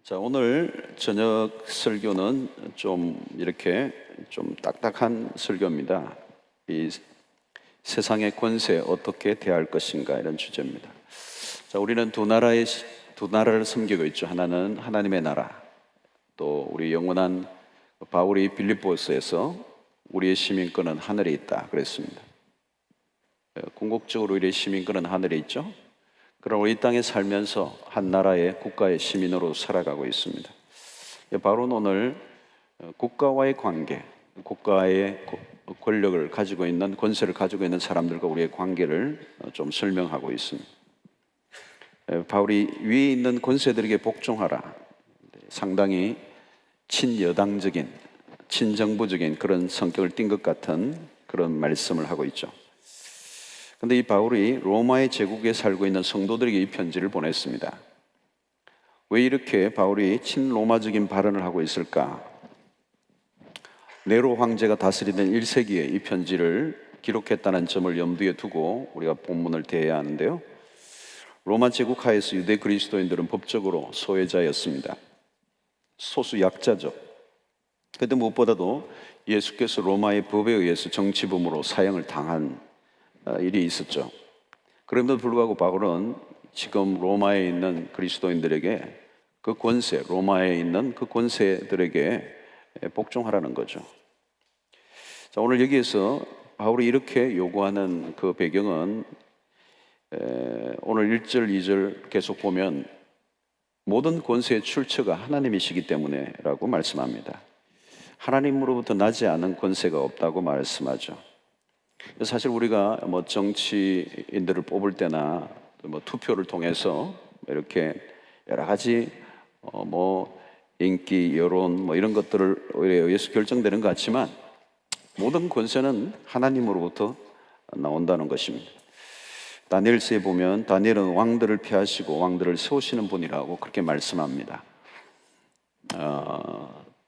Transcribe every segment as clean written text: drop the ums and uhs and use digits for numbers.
자, 오늘 저녁 설교는 좀 이렇게 좀 딱딱한 설교입니다. 이 세상의 권세 어떻게 대할 것인가 이런 주제입니다. 자, 우리는 두 나라를 섬기고 있죠. 하나는 하나님의 나라, 또 우리 영원한 바울이 빌립보서에서 우리의 시민권은 하늘에 있다 그랬습니다. 궁극적으로 우리의 시민권은 하늘에 있죠. 그럼 우리 이 땅에 살면서 한 나라의 국가의 시민으로 살아가고 있습니다. 바로는 오늘 국가와의 관계, 국가의 권력을 가지고 있는, 권세를 가지고 있는 사람들과 우리의 관계를 좀 설명하고 있습니다. 바울이 위에 있는 권세들에게 복종하라. 상당히 친여당적인, 친정부적인 그런 성격을 띈 것 같은 그런 말씀을 하고 있죠. 근데 이 바울이 로마의 제국에 살고 있는 성도들에게 이 편지를 보냈습니다. 왜 이렇게 바울이 친로마적인 발언을 하고 있을까? 네로 황제가 다스리던 1세기에 이 편지를 기록했다는 점을 염두에 두고 우리가 본문을 대해야 하는데요. 로마 제국 하에서 유대 그리스도인들은 법적으로 소외자였습니다. 소수 약자죠. 그런데 무엇보다도 예수께서 로마의 법에 의해서 정치범으로 사형을 당한 일이 있었죠. 그럼에도 불구하고 바울은 지금 로마에 있는 그리스도인들에게 그 권세, 로마에 있는 그 권세들에게 복종하라는 거죠. 자, 오늘 여기에서 바울이 이렇게 요구하는 그 배경은 오늘 1절, 2절 계속 보면 모든 권세의 출처가 하나님이시기 때문에 라고 말씀합니다. 하나님으로부터 나지 않은 권세가 없다고 말씀하죠. 사실 우리가 뭐 정치인들을 뽑을 때나 뭐 투표를 통해서 이렇게 여러 가지 뭐 인기, 여론 뭐 이런 것들을 의해서 결정되는 것 같지만 모든 권세는 하나님으로부터 나온다는 것입니다. 다니엘서에 보면 다니엘은 왕들을 폐하시고 왕들을 세우시는 분이라고 그렇게 말씀합니다.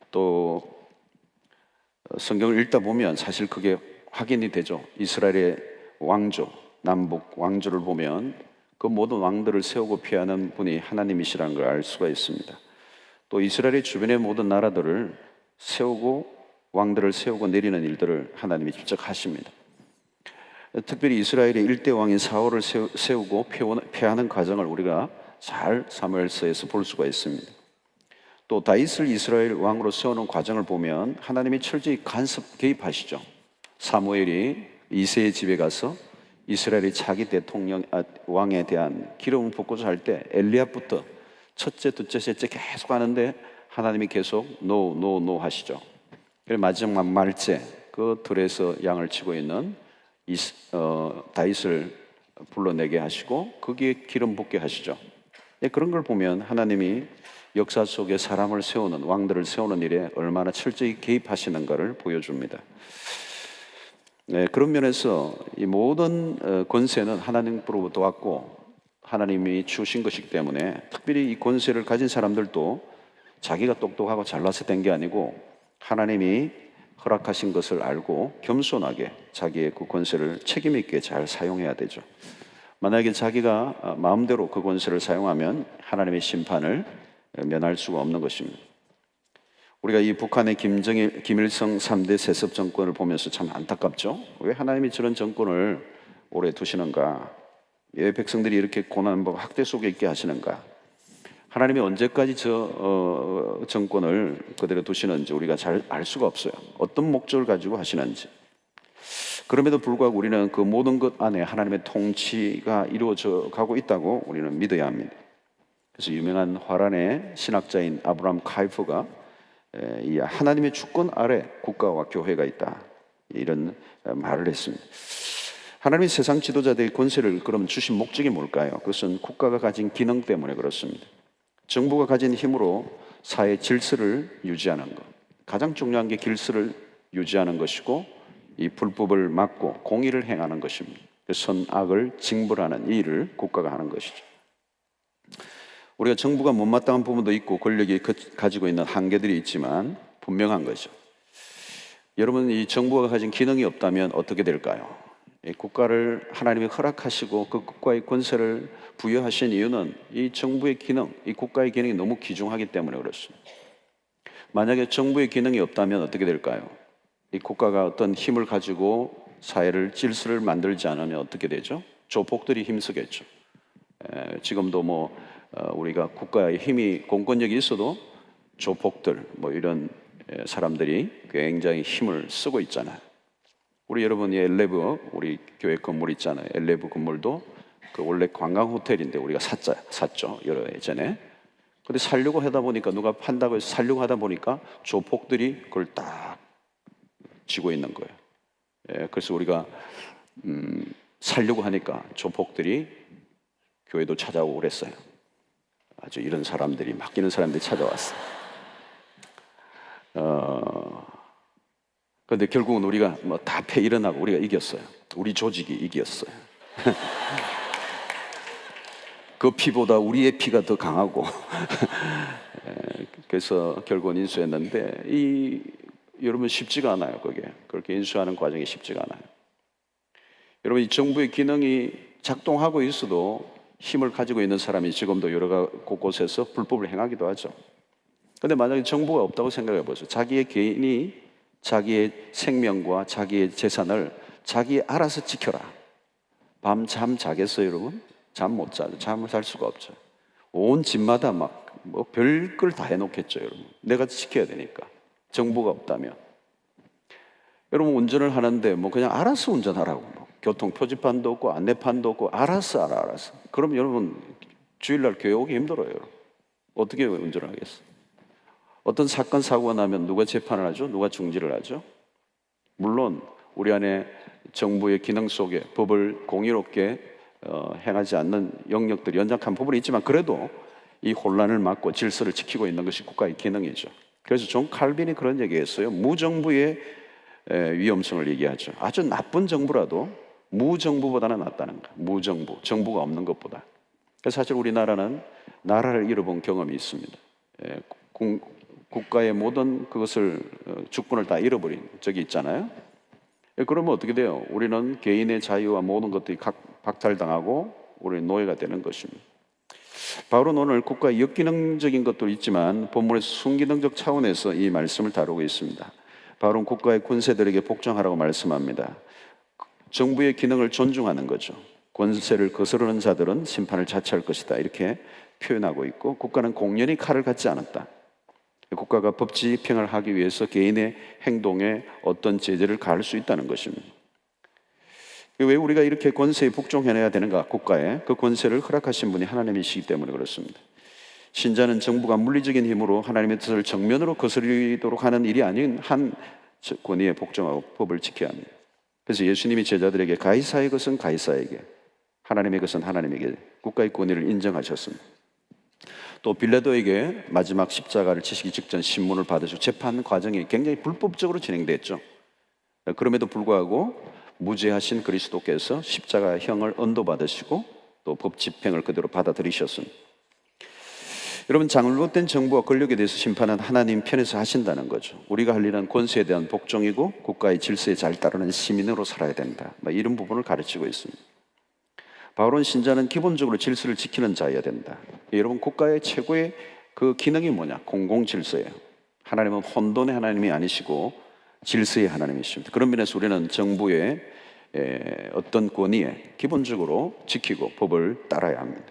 또 성경을 읽다 보면 사실 그게 확인이 되죠. 이스라엘의 왕조, 남북 왕조를 보면 그 모든 왕들을 세우고 피하는 분이 하나님이시라는 걸 알 수가 있습니다. 또 이스라엘의 주변의 모든 나라들을 세우고 왕들을 세우고 내리는 일들을 하나님이 직접 하십니다. 특별히 이스라엘의 일대 왕인 사울을 세우고 폐하는 과정을 우리가 잘 사무엘서에서 볼 수가 있습니다. 또 다윗을 이스라엘 왕으로 세우는 과정을 보면 하나님이 철저히 간섭 개입하시죠. 사무엘이 이새의 집에 가서 이스라엘의 차기 왕에 대한 기름을 붓고자 할 때 엘리압부터 첫째, 둘째, 셋째 계속 하는데 하나님이 계속 노 하시죠. 그래서 마지막 말째 그 들에서 양을 치고 있는 다윗을 불러내게 하시고 거기에 기름 붓게 하시죠. 그런 걸 보면 하나님이 역사 속에 사람을 세우는, 왕들을 세우는 일에 얼마나 철저히 개입하시는가를 보여줍니다. 그런 면에서 이 모든 권세는 하나님으로부터 왔고 하나님이 주신 것이기 때문에 특별히 이 권세를 가진 사람들도 자기가 똑똑하고 잘나서 된 게 아니고 하나님이 허락하신 것을 알고 겸손하게 자기의 그 권세를 책임 있게 잘 사용해야 되죠. 만약에 자기가 마음대로 그 권세를 사용하면 하나님의 심판을 면할 수가 없는 것입니다. 우리가 이 북한의 김일성 3대 세습 정권을 보면서 참 안타깝죠. 왜 하나님이 저런 정권을 오래 두시는가? 왜 백성들이 이렇게 고난과 학대 속에 있게 하시는가? 하나님이 언제까지 저 정권을 그대로 두시는지 우리가 잘 알 수가 없어요. 어떤 목적을 가지고 하시는지. 그럼에도 불구하고 우리는 그 모든 것 안에 하나님의 통치가 이루어져 가고 있다고 우리는 믿어야 합니다. 그래서 유명한 화란의 신학자인 아브라함 카이프가 이 하나님의 주권 아래 국가와 교회가 있다 이런 말을 했습니다. 하나님이 세상 지도자들의 권세를 그럼 주신 목적이 뭘까요? 그것은 국가가 가진 기능 때문에 그렇습니다. 정부가 가진 힘으로 사회 질서를 유지하는 것, 가장 중요한 게 질서를 유지하는 것이고 이 불법을 막고 공의를 행하는 것입니다. 선악을 징벌하는 이 일을 국가가 하는 것이죠. 우리가 정부가 못마땅한 부분도 있고 권력이 가지고 있는 한계들이 있지만 분명한 거죠. 여러분, 이 정부가 가진 기능이 없다면 어떻게 될까요? 이 국가를 하나님이 허락하시고 그 국가의 권세를 부여하신 이유는 이 정부의 기능, 이 국가의 기능이 너무 귀중하기 때문에 그렇습니다. 만약에 정부의 기능이 없다면 어떻게 될까요? 이 국가가 어떤 힘을 가지고 사회를 질서를 만들지 않으면 어떻게 되죠? 조폭들이 힘쓰겠죠. 지금도 우리가 국가의 힘이 공권력이 있어도 조폭들 이런 사람들이 굉장히 힘을 쓰고 있잖아요. 우리 여러분이 엘레브 우리 교회 건물 있잖아요. 엘레브 건물도 그 원래 관광 호텔인데 우리가 샀죠 여러 예전에. 근데 살려고 하다 보니까 누가 판다고 해서 살려고 하다 보니까 조폭들이 그걸 딱 쥐고 있는 거예요. 그래서 우리가 살려고 하니까 조폭들이 교회도 찾아오고 그랬어요. 아주 이런 사람들이 맡기는 사람들이 찾아왔어요. 그런데 결국은 우리가 다 패 일어나고 우리가 이겼어요. 우리 조직이 이겼어요. 그 피보다 우리의 피가 더 강하고 그래서 결국은 인수했는데 여러분 쉽지가 않아요. 그렇게 인수하는 과정이 쉽지가 않아요. 여러분 이 정부의 기능이 작동하고 있어도 힘을 가지고 있는 사람이 지금도 여러 곳곳에서 불법을 행하기도 하죠. 그런데 만약에 정부가 없다고 생각해 보세요. 자기의 개인이 자기의 생명과 자기의 재산을 자기 알아서 지켜라. 밤 잠 자겠어요, 여러분? 잠 못 자죠. 잠을 잘 수가 없죠. 온 집마다 별걸 다 해놓겠죠, 여러분. 내가 지켜야 되니까. 정부가 없다면. 여러분 운전을 하는데 그냥 알아서 운전하라고. 교통 표지판도 없고 안내판도 없고 알아서 알아서. 그럼 여러분 주일날 교회 오기 힘들어요. 여러분. 어떻게 운전을 하겠어요? 어떤 사건 사고가 나면 누가 재판을 하죠? 누가 중지를 하죠? 물론 우리 안에 정부의 기능 속에 법을 공의롭게 행하지 않는 영역들이 연약한 부분이 있지만 그래도 이 혼란을 막고 질서를 지키고 있는 것이 국가의 기능이죠. 그래서 존 칼빈이 그런 얘기했어요. 무정부의 위험성을 얘기하죠. 아주 나쁜 정부라도 무정부보다는 낫다는 거예요. 무정부, 정부가 없는 것보다. 그래서 사실 우리나라는 나라를 잃어본 경험이 있습니다. 국가의 모든 그것을 주권을 다 잃어버린 적이 있잖아요. 그러면 어떻게 돼요? 우리는 개인의 자유와 모든 것들이 박탈당하고 우리는 노예가 되는 것입니다. 바울은 오늘 국가의 역기능적인 것도 있지만 본문에서 순기능적 차원에서 이 말씀을 다루고 있습니다. 바울은 국가의 군세들에게 복종하라고 말씀합니다. 정부의 기능을 존중하는 거죠. 권세를 거스르는 자들은 심판을 자처할 것이다 이렇게 표현하고 있고 국가는 공연히 칼을 갖지 않았다. 국가가 법 집행을 하기 위해서 개인의 행동에 어떤 제재를 가할 수 있다는 것입니다. 왜 우리가 이렇게 권세에 복종해야 되는가? 국가에 그 권세를 허락하신 분이 하나님이시기 때문에 그렇습니다. 신자는 정부가 물리적인 힘으로 하나님의 뜻을 정면으로 거스리도록 하는 일이 아닌 한 권위에 복종하고 법을 지켜야 합니다. 그래서 예수님이 제자들에게 가이사의 것은 가이사에게, 하나님의 것은 하나님에게 국가의 권위를 인정하셨습니다. 또 빌라도에게 마지막 십자가를 치시기 직전 신문을 받으시고 재판 과정이 굉장히 불법적으로 진행됐죠. 그럼에도 불구하고 무죄하신 그리스도께서 십자가형을 언도받으시고 또 법 집행을 그대로 받아들이셨습니다. 여러분 잘못된 정부와 권력에 대해서 심판은 하나님 편에서 하신다는 거죠. 우리가 할 일은 권세에 대한 복종이고 국가의 질서에 잘 따르는 시민으로 살아야 된다. 이런 부분을 가르치고 있습니다. 바울은 신자는 기본적으로 질서를 지키는 자여야 된다. 여러분 국가의 최고의 그 기능이 뭐냐? 공공 질서예요. 하나님은 혼돈의 하나님이 아니시고 질서의 하나님이십니다. 그런 면에서 우리는 정부의 어떤 권위에 기본적으로 지키고 법을 따라야 합니다.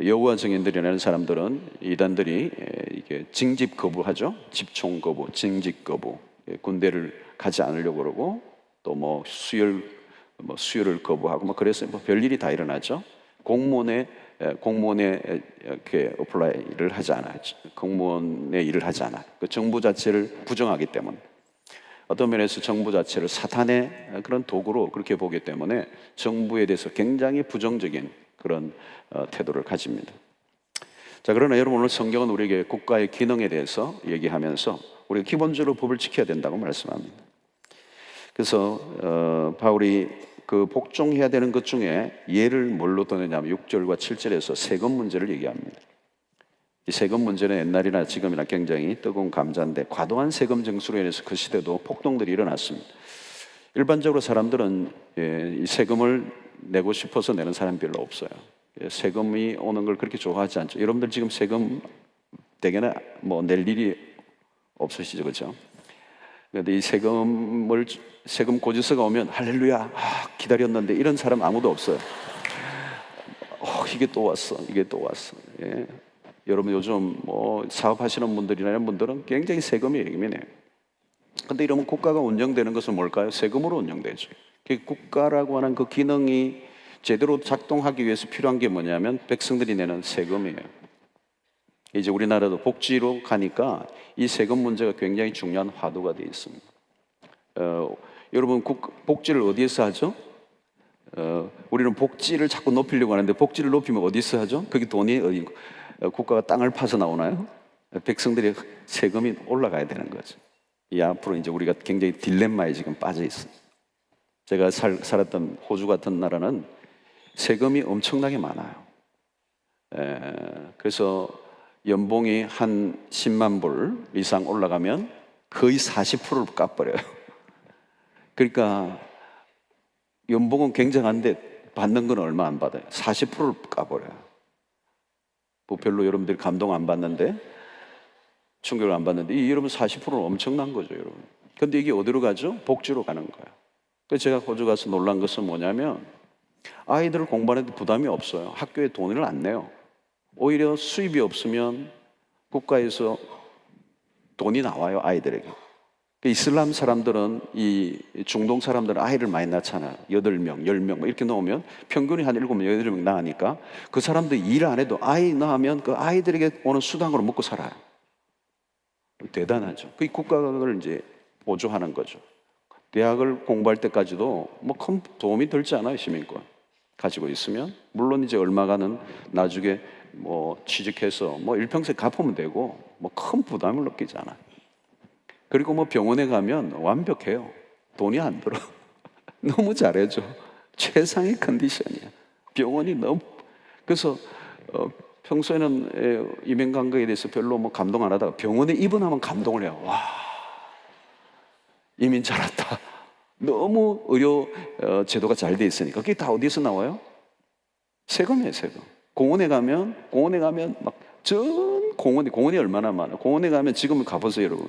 여호와 증인들이라는 사람들은 이단들이 이게 징집 거부하죠. 집총 거부, 징집 거부, 군대를 가지 않으려고 그러고 또 수혈을 거부하고 그래서 별일이 다 일어나죠. 공무원에 이렇게 어플라이를 하지 않아요. 공무원의 일을 하지 않아요. 그 정부 자체를 부정하기 때문에 어떤 면에서 정부 자체를 사탄의 그런 도구로 그렇게 보기 때문에 정부에 대해서 굉장히 부정적인 그런 태도를 가집니다. 자, 그러나 여러분 오늘 성경은 우리에게 국가의 기능에 대해서 얘기하면서 우리가 기본적으로 법을 지켜야 된다고 말씀합니다. 그래서 바울이 그 복종해야 되는 것 중에 예를 뭘로 드느냐면 6절과 7절에서 세금 문제를 얘기합니다. 이 세금 문제는 옛날이나 지금이나 굉장히 뜨거운 감자인데 과도한 세금 징수로 인해서 그 시대도 폭동들이 일어났습니다. 일반적으로 사람들은 이 세금을 내고 싶어서 내는 사람이 별로 없어요. 세금이 오는 걸 그렇게 좋아하지 않죠. 여러분들 지금 세금 대개는 뭐 낼 일이 없으시죠, 그렇죠? 그런데 이 세금 고지서가 오면 할렐루야, 기다렸는데 이런 사람 아무도 없어요. 이게 또 왔어, 이게 또 왔어. 예. 여러분 요즘 뭐 사업하시는 분들이나 이런 분들은 굉장히 세금이 예민해요. 근데 이러면 국가가 운영되는 것은 뭘까요? 세금으로 운영되죠. 국가라고 하는 그 기능이 제대로 작동하기 위해서 필요한 게 뭐냐면 백성들이 내는 세금이에요. 이제 우리나라도 복지로 가니까 이 세금 문제가 굉장히 중요한 화두가 되어 있습니다. 여러분 복지를 어디에서 하죠? 우리는 복지를 자꾸 높이려고 하는데 복지를 높이면 어디서 하죠? 그게 돈이 어디 국가가 땅을 파서 나오나요? 백성들의 세금이 올라가야 되는 거죠. 이 앞으로 이제 우리가 굉장히 딜레마에 지금 빠져 있어요. 제가 살았던 호주 같은 나라는 세금이 엄청나게 많아요. 그래서 연봉이 한 10만 불 이상 올라가면 거의 40%를 까버려요. 그러니까 연봉은 굉장한데 받는 건 얼마 안 받아요. 40%를 까버려요. 뭐 별로 여러분들이 감동 안 받는데, 충격을 안 받는데, 이 여러분 40%는 엄청난 거죠, 여러분. 근데 이게 어디로 가죠? 복지로 가는 거예요. 그래서 제가 호주 가서 놀란 것은 뭐냐면 아이들을 공부하는데 부담이 없어요. 학교에 돈을 안 내요. 오히려 수입이 없으면 국가에서 돈이 나와요, 아이들에게. 이슬람 사람들은, 이 중동 사람들은 아이를 많이 낳잖아요. 8명, 10명 이렇게 낳으면 평균이 한 7명, 8명 낳으니까 그 사람들이 일 안 해도 아이 낳으면 그 아이들에게 오는 수당으로 먹고 살아요. 대단하죠. 그 국가가 그걸 이제 보조하는 거죠. 대학을 공부할 때까지도 뭐 큰 도움이 들지 않아요, 시민권 가지고 있으면. 물론 이제 얼마가는 나중에 뭐 취직해서 뭐 일평생 갚으면 되고 뭐 큰 부담을 느끼지 않아요. 그리고 뭐 병원에 가면 완벽해요. 돈이 안 들어. 너무 잘해줘. 최상의 컨디션이야. 병원이 너무. 그래서 평소에는 이민관계에 대해서 별로 뭐 감동 안 하다가 병원에 입원하면 감동을 해요. 와, 이민 잘 왔다. 너무 의료 제도가 잘 돼 있으니까. 그게 다 어디서 나와요? 세금이에요, 세금. 공원에 가면 막 전 공원이 얼마나 많아요. 공원에 가면 지금은 가보세요, 여러분.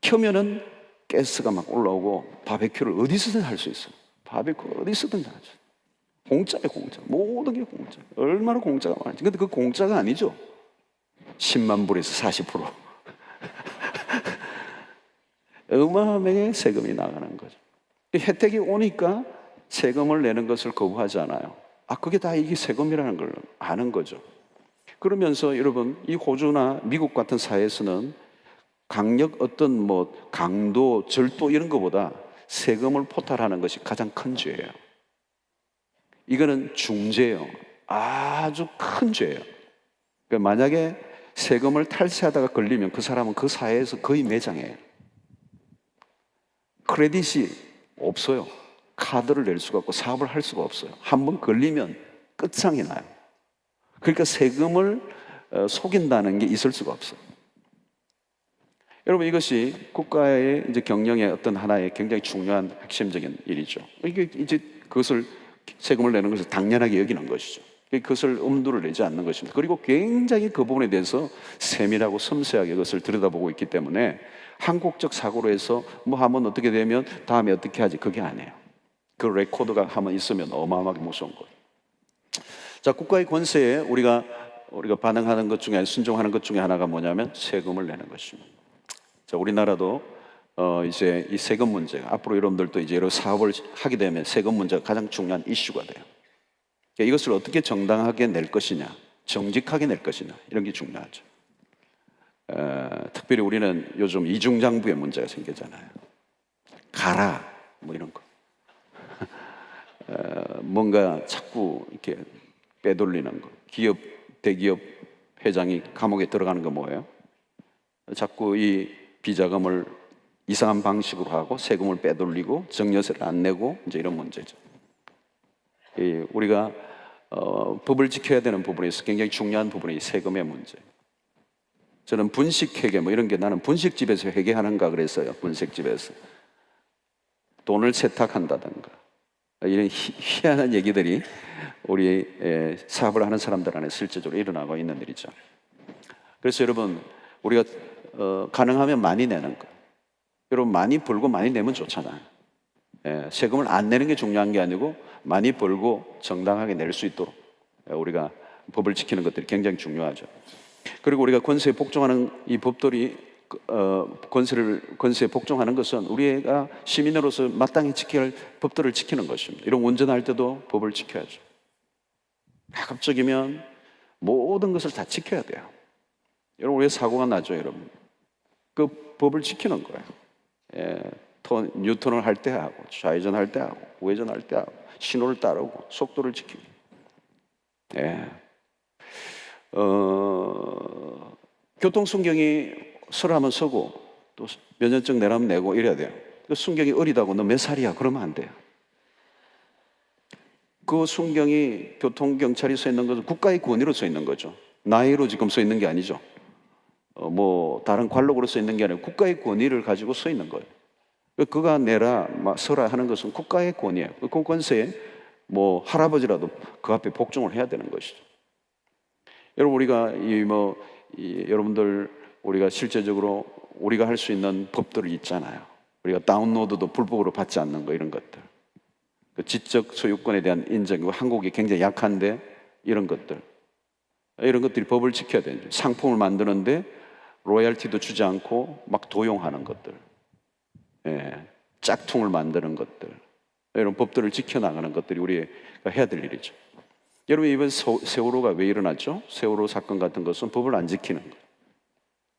켜면은 가스가 막 올라오고 바베큐를 어디서든 할 수 있어요. 바베큐 어디서든 하죠. 공짜예요, 공짜. 모든 게 공짜. 얼마나 공짜가 많은지. 근데 그 공짜가 아니죠. 10만 불에서 40%. 어마어마하게 세금이 나가는 거죠. 혜택이 오니까 세금을 내는 것을 거부하지 않아요. 그게 다 이게 세금이라는 걸 아는 거죠. 그러면서 여러분, 이 호주나 미국 같은 사회에서는 강력 어떤 뭐 강도, 절도 이런 것보다 세금을 포탈하는 것이 가장 큰 죄예요. 이거는 중죄예요. 아주 큰 죄예요. 그러니까 만약에 세금을 탈세하다가 걸리면 그 사람은 그 사회에서 거의 매장해요. 크레딧이 없어요. 카드를 낼 수가 없고 사업을 할 수가 없어요. 한번 걸리면 끝장이 나요. 그러니까 세금을 속인다는 게 있을 수가 없어요. 여러분, 이것이 국가의 이제 경영의 어떤 하나의 굉장히 중요한 핵심적인 일이죠. 이게 이제 그것을 세금을 내는 것을 당연하게 여기는 것이죠. 그것을 엄두를 내지 않는 것입니다. 그리고 굉장히 그 부분에 대해서 세밀하고 섬세하게 그것을 들여다보고 있기 때문에 한국적 사고로 해서 뭐 하면 어떻게 되면 다음에 어떻게 하지, 그게 아니에요. 그 레코드가 한번 있으면 어마어마하게 무서운 거예요. 자, 국가의 권세에 우리가 반응하는 것 중에, 순종하는 것 중에 하나가 뭐냐면 세금을 내는 것입니다. 자, 우리나라도 이제 이 세금 문제가 앞으로 여러분들도 이제 여러 사업을 하게 되면 세금 문제가 가장 중요한 이슈가 돼요. 그러니까 이것을 어떻게 정당하게 낼 것이냐, 정직하게 낼 것이냐, 이런 게 중요하죠. 특별히 우리는 요즘 이중장부의 문제가 생기잖아요. 가라, 뭐 이런 거. 뭔가 자꾸 이렇게 빼돌리는 거. 대기업 회장이 감옥에 들어가는 거 뭐예요? 자꾸 이 비자금을 이상한 방식으로 하고 세금을 빼돌리고 증여세를 안 내고 이제 이런 문제죠. 우리가 법을 지켜야 되는 부분에서 굉장히 중요한 부분이 세금의 문제. 저는 분식회계 뭐 이런 게 나는 분식집에서 회계하는가 그랬어요. 분식집에서 돈을 세탁한다든가 이런 희한한 얘기들이 우리 사업을 하는 사람들 안에 실제적으로 일어나고 있는 일이죠. 그래서 여러분 우리가 가능하면 많이 내는 거. 여러분 많이 벌고 많이 내면 좋잖아요. 세금을 안 내는 게 중요한 게 아니고 많이 벌고 정당하게 낼 수 있도록 우리가 법을 지키는 것들이 굉장히 중요하죠. 그리고 우리가 권세에 복종하는 이 법들이 권세에 복종하는 것은 우리가 시민으로서 마땅히 지켜야 할 법들을 지키는 것입니다. 이런 운전할 때도 법을 지켜야죠. 가급적이면 모든 것을 다 지켜야 돼요. 여러분 왜 사고가 나죠, 여러분? 그 법을 지키는 거예요. 뉴턴을 할 때 하고, 좌회전 할 때 하고, 우회전 할 때 하고, 신호를 따르고, 속도를 지키고. 교통순경이 서라면 서고, 또 면허증 내라면 내고 이래야 돼요. 그 순경이 어리다고 너 몇 살이야? 그러면 안 돼요. 그 순경이 교통경찰이 서 있는 것은 국가의 권위로 서 있는 거죠. 나이로 지금 서 있는 게 아니죠. 뭐 다른 관록으로 서 있는 게 아니라 국가의 권위를 가지고 서 있는 거예요. 그가 내라 서라 하는 것은 국가의 권위예요. 그 권세에 뭐 할아버지라도 그 앞에 복종을 해야 되는 것이죠. 여러분 우리가 여러분들 우리가 실제적으로 우리가 할 수 있는 법들이 있잖아요. 우리가 다운로드도 불법으로 받지 않는 거 이런 것들. 그 지적 소유권에 대한 인정, 한국이 굉장히 약한데 이런 것들이 법을 지켜야 되죠. 상품을 만드는데 로열티도 주지 않고 막 도용하는 것들. 짝퉁을 만드는 것들, 이런 법들을 지켜나가는 것들이 우리가 해야 될 일이죠. 여러분 이번 세월호가 왜 일어났죠? 세월호 사건 같은 것은 법을 안 지키는 거예요.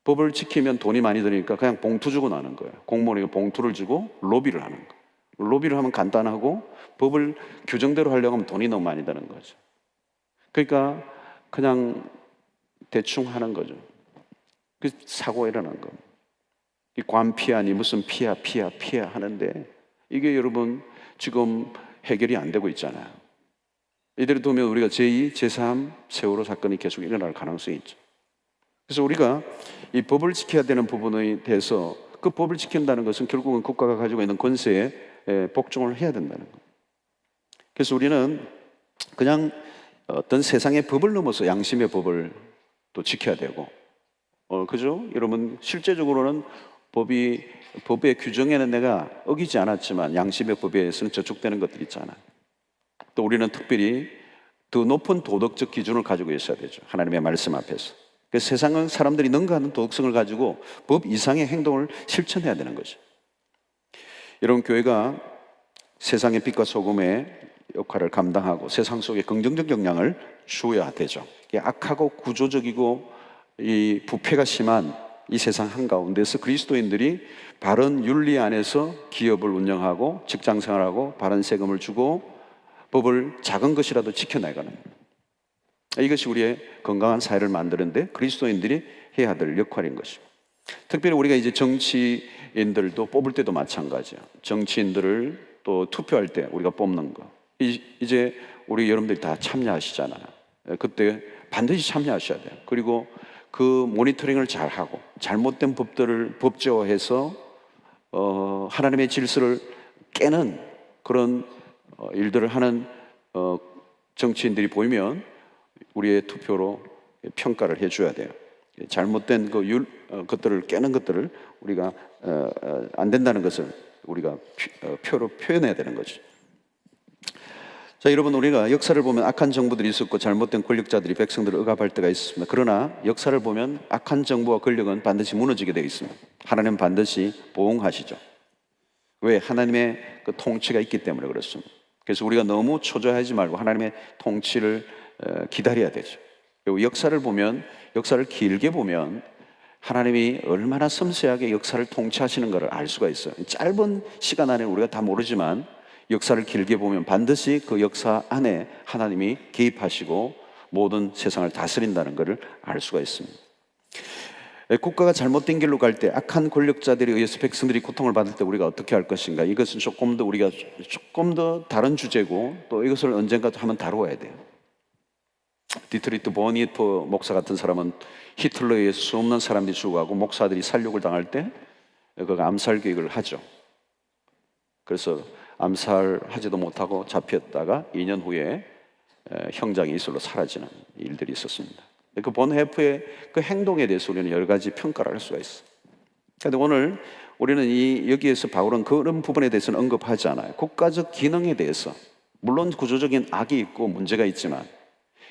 법을 지키면 돈이 많이 드니까 그냥 봉투 주고 나는 거예요. 공무원에게 봉투를 주고 로비를 하는 거예요. 로비를 하면 간단하고 법을 규정대로 하려고 하면 돈이 너무 많이 드는 거죠. 그러니까 그냥 대충 하는 거죠. 그 사고가 일어난 겁니다. 이 관피하니 무슨 피야 하는데 이게 여러분 지금 해결이 안 되고 있잖아요. 이대로 두면 우리가 제2, 제3 세월호 사건이 계속 일어날 가능성이 있죠. 그래서 우리가 이 법을 지켜야 되는 부분에 대해서 그 법을 지킨다는 것은 결국은 국가가 가지고 있는 권세에 복종을 해야 된다는 거예요. 그래서 우리는 그냥 어떤 세상의 법을 넘어서 양심의 법을 또 지켜야 되고 그죠? 여러분 실제적으로는 법의 규정에는 내가 어기지 않았지만 양심의 법에 의해서는 저촉되는 것들이 있잖아요. 또 우리는 특별히 더 높은 도덕적 기준을 가지고 있어야 되죠. 하나님의 말씀 앞에서. 그래서 세상은 사람들이 능가하는 도덕성을 가지고 법 이상의 행동을 실천해야 되는 거죠. 여러분 교회가 세상의 빛과 소금의 역할을 감당하고 세상 속에 긍정적 영향을 주어야 되죠. 악하고 구조적이고 이 부패가 심한 이 세상 한가운데서 그리스도인들이 바른 윤리 안에서 기업을 운영하고 직장 생활하고 바른 세금을 주고 법을 작은 것이라도 지켜나가는 이것이 우리의 건강한 사회를 만드는데 그리스도인들이 해야 될 역할인 것입니다. 특별히 우리가 이제 정치인들도 뽑을 때도 마찬가지예요. 정치인들을 또 투표할 때 우리가 뽑는 거 이제 우리 여러분들이 다 참여하시잖아요. 그때 반드시 참여하셔야 돼요. 그리고 그 모니터링을 잘하고 잘못된 법들을 법제화해서 하나님의 질서를 깨는 그런 일들을 하는 정치인들이 보이면 우리의 투표로 평가를 해줘야 돼요. 잘못된 것들을 깨는 것들을 우리가 안 된다는 것을 우리가 표로 표현해야 되는 거죠. 자, 여러분 우리가 역사를 보면 악한 정부들이 있었고 잘못된 권력자들이 백성들을 억압할 때가 있습니다. 그러나 역사를 보면 악한 정부와 권력은 반드시 무너지게 되어 있습니다. 하나님은 반드시 보응하시죠. 왜? 하나님의 그 통치가 있기 때문에 그렇습니다. 그래서 우리가 너무 초조하지 말고 하나님의 통치를 기다려야 되죠. 그리고 역사를 길게 보면 하나님이 얼마나 섬세하게 역사를 통치하시는 것을 알 수가 있어요. 짧은 시간 안에 우리가 다 모르지만 역사를 길게 보면 반드시 그 역사 안에 하나님이 개입하시고 모든 세상을 다스린다는 것을 알 수가 있습니다. 국가가 잘못된 길로 갈 때 악한 권력자들에 의해서 백성들이 고통을 받을 때 우리가 어떻게 할 것인가? 이것은 조금 더 다른 주제고 또 이것을 언젠가 한번 다루어야 돼요. 디트리트 보니프 목사 같은 사람은 히틀러에 의해서 수없는 사람들이 죽어가고 목사들이 살육을 당할 때 그가 암살 계획을 하죠. 그래서 암살하지도 못하고 잡혔다가 2년 후에 형장이 이슬로 사라지는 일들이 있었습니다. 그 본헤프의 그 행동에 대해서 우리는 여러 가지 평가를 할 수가 있어요. 그런데 오늘 우리는 여기에서 바울은 그런 부분에 대해서는 언급하지 않아요. 국가적 기능에 대해서, 물론 구조적인 악이 있고 문제가 있지만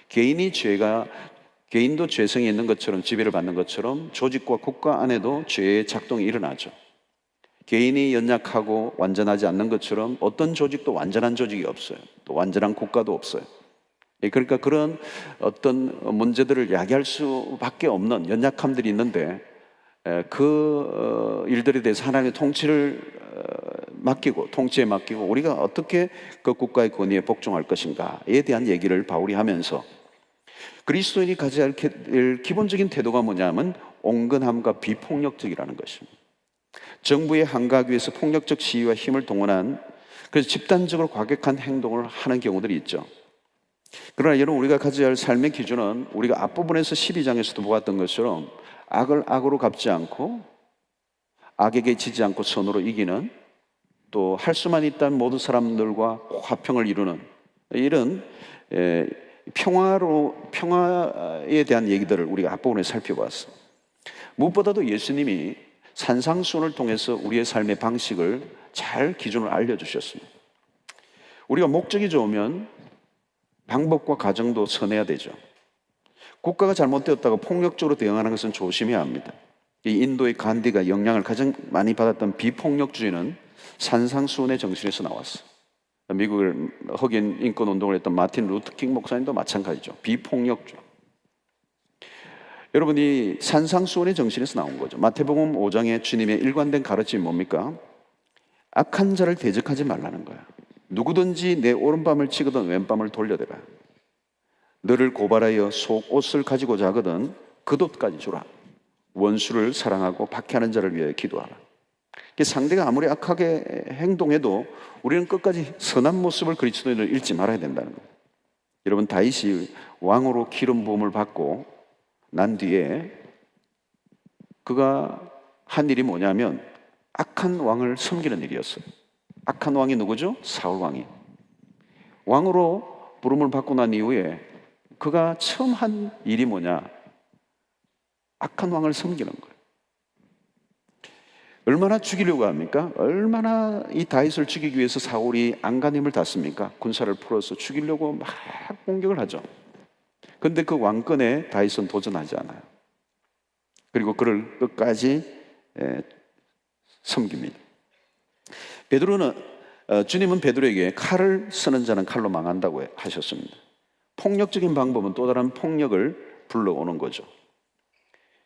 개인도 죄성이 있는 것처럼, 지배를 받는 것처럼 조직과 국가 안에도 죄의 작동이 일어나죠. 개인이 연약하고 완전하지 않는 것처럼 어떤 조직도 완전한 조직이 없어요. 또 완전한 국가도 없어요. 그러니까 그런 어떤 문제들을 야기할 수밖에 없는 연약함들이 있는데, 그 일들에 대해서 하나님의 통치를 맡기고, 통치에 맡기고 우리가 어떻게 그 국가의 권위에 복종할 것인가에 대한 얘기를 바울이 하면서, 그리스도인이 가져야 할 기본적인 태도가 뭐냐면 온건함과 비폭력적이라는 것입니다. 정부의 한가하기 위해서 폭력적 시위와 힘을 동원한, 그래서 집단적으로 과격한 행동을 하는 경우들이 있죠. 그러나 여러분, 우리가 가져야 할 삶의 기준은 우리가 앞부분에서 12장에서도 보았던 것처럼 악을 악으로 갚지 않고 악에게 지지 않고 선으로 이기는, 또 할 수만 있다면 모든 사람들과 화평을 이루는 이런 평화에 대한 얘기들을 우리가 앞부분에 살펴봤어. 무엇보다도 예수님이 산상수훈을 통해서 우리의 삶의 방식을 잘 기준을 알려주셨습니다. 우리가 목적이 좋으면 방법과 과정도 선해야 되죠. 국가가 잘못되었다고 폭력적으로 대응하는 것은 조심해야 합니다. 이 인도의 간디가 영향을 가장 많이 받았던 비폭력주의는 산상수훈의 정신에서 나왔어. 미국을 흑인 인권 운동을 했던 마틴 루터킹 목사님도 마찬가지죠. 비폭력주의. 여러분이 산상수훈의 정신에서 나온 거죠. 마태복음 5장에 주님의 일관된 가르침이 뭡니까? 악한 자를 대적하지 말라는 거야. 누구든지 내 오른밤을 치거든 왼밤을 돌려대라. 너를 고발하여 속옷을 가지고자 하거든 겉옷까지 주라. 원수를 사랑하고 박해하는 자를 위하여 기도하라. 상대가 아무리 악하게 행동해도 우리는 끝까지 선한 모습을 그리스도인을 잃지 말아야 된다는 거예요. 여러분, 다윗이 왕으로 기름 부음을 받고 난 뒤에 그가 한 일이 뭐냐면 악한 왕을 섬기는 일이었어요. 악한 왕이 누구죠? 사울 왕이. 왕으로 부름을 받고 난 이후에 그가 처음 한 일이 뭐냐? 악한 왕을 섬기는 거예요. 얼마나 죽이려고 합니까? 얼마나 이 다윗을 죽이기 위해서 사울이 안간힘을 das습니까? 군사를 풀어서 죽이려고 막 공격을 하죠. 그런데 그 왕권에 다윗은 도전하지 않아요. 그리고 그를 끝까지 섬깁니다. 주님은 베드로에게 칼을 쓰는 자는 칼로 망한다고 하셨습니다. 폭력적인 방법은 또 다른 폭력을 불러오는 거죠.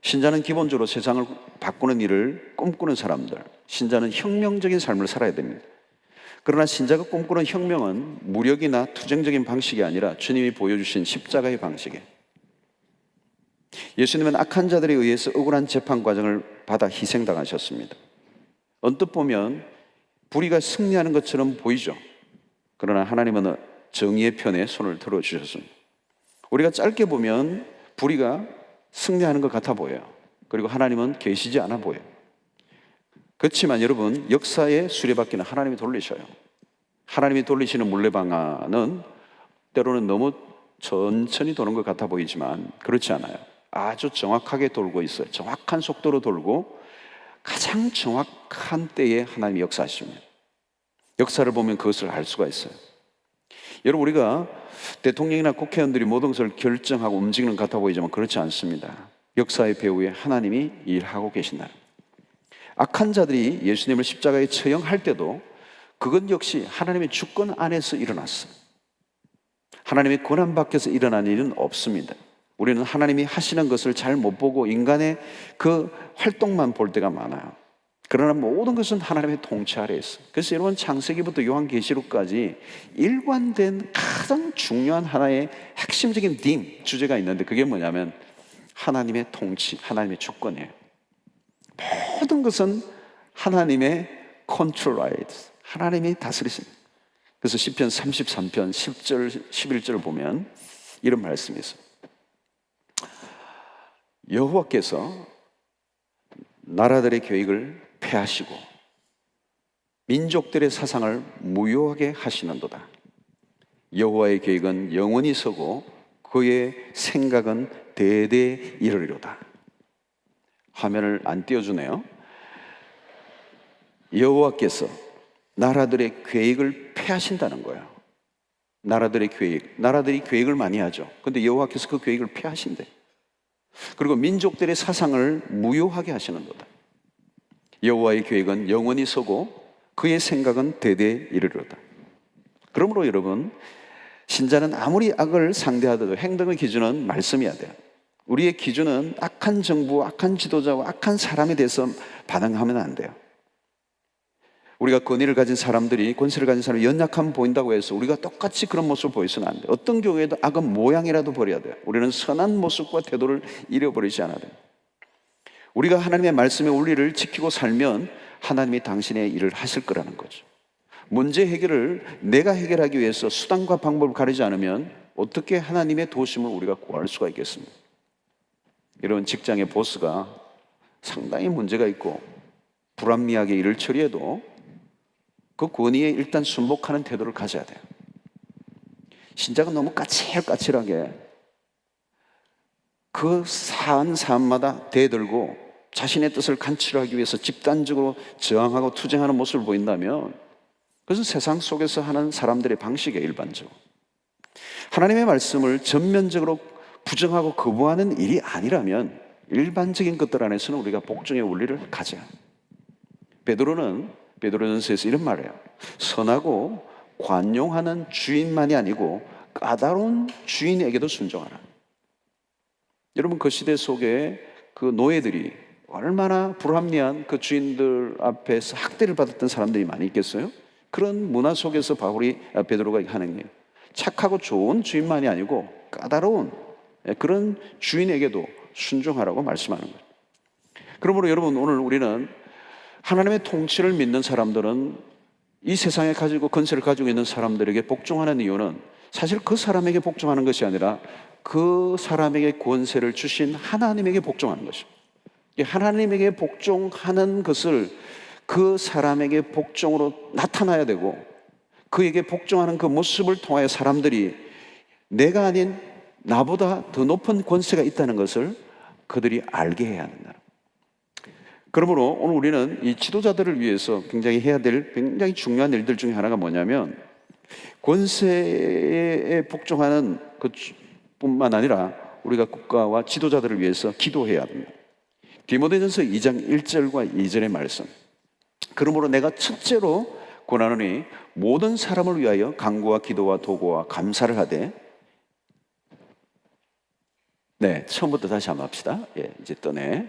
신자는 기본적으로 세상을 바꾸는 일을 꿈꾸는 사람들, 신자는 혁명적인 삶을 살아야 됩니다. 그러나 신자가 꿈꾸는 혁명은 무력이나 투쟁적인 방식이 아니라 주님이 보여주신 십자가의 방식이에요. 예수님은 악한 자들에 의해서 억울한 재판 과정을 받아 희생당하셨습니다. 언뜻 보면 불의가 승리하는 것처럼 보이죠. 그러나 하나님은 정의의 편에 손을 들어주셨습니다. 우리가 짧게 보면 불의가 승리하는 것 같아 보여요. 그리고 하나님은 계시지 않아 보여요. 그렇지만 여러분, 역사의 수레바퀴는 하나님이 돌리셔요. 하나님이 돌리시는 물레방아는 때로는 너무 천천히 도는 것 같아 보이지만 그렇지 않아요. 아주 정확하게 돌고 있어요. 정확한 속도로 돌고 가장 정확한 때에 하나님이 역사하십니다. 역사를 보면 그것을 알 수가 있어요. 여러분, 우리가 대통령이나 국회의원들이 모든 것을 결정하고 움직이는 것 같아 보이지만 그렇지 않습니다. 역사의 배후에 하나님이 일하고 계신다. 악한 자들이 예수님을 십자가에 처형할 때도 그것 역시 하나님의 주권 안에서 일어났어요. 하나님의 권한 밖에서 일어난 일은 없습니다. 우리는 하나님이 하시는 것을 잘 못 보고 인간의 그 활동만 볼 때가 많아요. 그러나 모든 것은 하나님의 통치 아래에 있어요. 그래서 여러분, 창세기부터 요한계시록까지 일관된 가장 중요한 하나의 핵심적인 주제가 있는데 그게 뭐냐면 하나님의 통치, 하나님의 주권이에요. 모든 것은 하나님의 컨트롤 아래에 있어요. 하나님이 다스리십니다. 그래서 시편 33편 10절 11절을 보면 이런 말씀이 있어요. 여호와께서 나라들의 계획을 폐하시고 민족들의 사상을 무효하게 하시는도다. 여호와의 계획은 영원히 서고 그의 생각은 대대 이르리로다. 화면을 안 띄워주네요. 여호와께서 나라들의 계획을 폐하신다는 거예요. 나라들의 계획, 나라들이 계획을 많이 하죠. 근데 여호와께서 그 계획을 폐하신대. 그리고 민족들의 사상을 무효하게 하시는도다. 여호와의 계획은 영원히 서고 그의 생각은 대대 이르리로다. 그러므로 여러분, 신자는 아무리 악을 상대하더라도 행동의 기준은 말씀이어야 돼요. 우리의 기준은 악한 정부, 악한 지도자와 악한 사람에 대해서 반응하면 안 돼요. 우리가 권위를 가진 사람들이, 권세를 가진 사람이 연약함 보인다고 해서 우리가 똑같이 그런 모습을 보여서는 안 돼요. 어떤 경우에도 악은 모양이라도 버려야 돼요. 우리는 선한 모습과 태도를 잃어버리지 않아야 돼요. 우리가 하나님의 말씀의 원리를 지키고 살면 하나님이 당신의 일을 하실 거라는 거죠. 문제 해결을 내가 해결하기 위해서 수단과 방법을 가리지 않으면 어떻게 하나님의 도우심을 우리가 구할 수가 있겠습니까? 이런 직장의 보스가 상당히 문제가 있고 불합리하게 일을 처리해도 그 권위에 일단 순복하는 태도를 가져야 돼요. 신자가 너무 까칠까칠하게 그 사안마다 대들고 자신의 뜻을 간취하기 위해서 집단적으로 저항하고 투쟁하는 모습을 보인다면 그것은 세상 속에서 하는 사람들의 방식이에요. 일반적으로 하나님의 말씀을 전면적으로 부정하고 거부하는 일이 아니라면 일반적인 것들 안에서는 우리가 복종의 원리를 가져야 합니다. 베드로전서에서 이런 말을 해요. 선하고 관용하는 주인만이 아니고 까다로운 주인에게도 순종하라. 여러분, 그 시대 속에 그 노예들이 얼마나 불합리한 그 주인들 앞에서 학대를 받았던 사람들이 많이 있겠어요? 그런 문화 속에서 베드로가 하는 게 착하고 좋은 주인만이 아니고 까다로운 그런 주인에게도 순종하라고 말씀하는 거예요. 그러므로 여러분, 오늘 우리는 하나님의 통치를 믿는 사람들은 이 세상에 가지고 권세를 가지고 있는 사람들에게 복종하는 이유는 사실 그 사람에게 복종하는 것이 아니라 그 사람에게 권세를 주신 하나님에게 복종하는 것이죠. 하나님에게 복종하는 것을 그 사람에게 복종으로 나타나야 되고, 그에게 복종하는 그 모습을 통하여 사람들이 내가 아닌 나보다 더 높은 권세가 있다는 것을 그들이 알게 해야 한다. 그러므로 오늘 우리는 이 지도자들을 위해서 굉장히 해야 될 굉장히 중요한 일들 중에 하나가 뭐냐면, 권세에 복종하는 것뿐만 아니라 우리가 국가와 지도자들을 위해서 기도해야 합니다. 디모데전서 2장 1절과 2절의 말씀. 그러므로 내가 첫째로 권하노니 모든 사람을 위하여 간구와 기도와 도구와 감사를 하되. 네, 처음부터 다시 한번 합시다. 이제 떠내.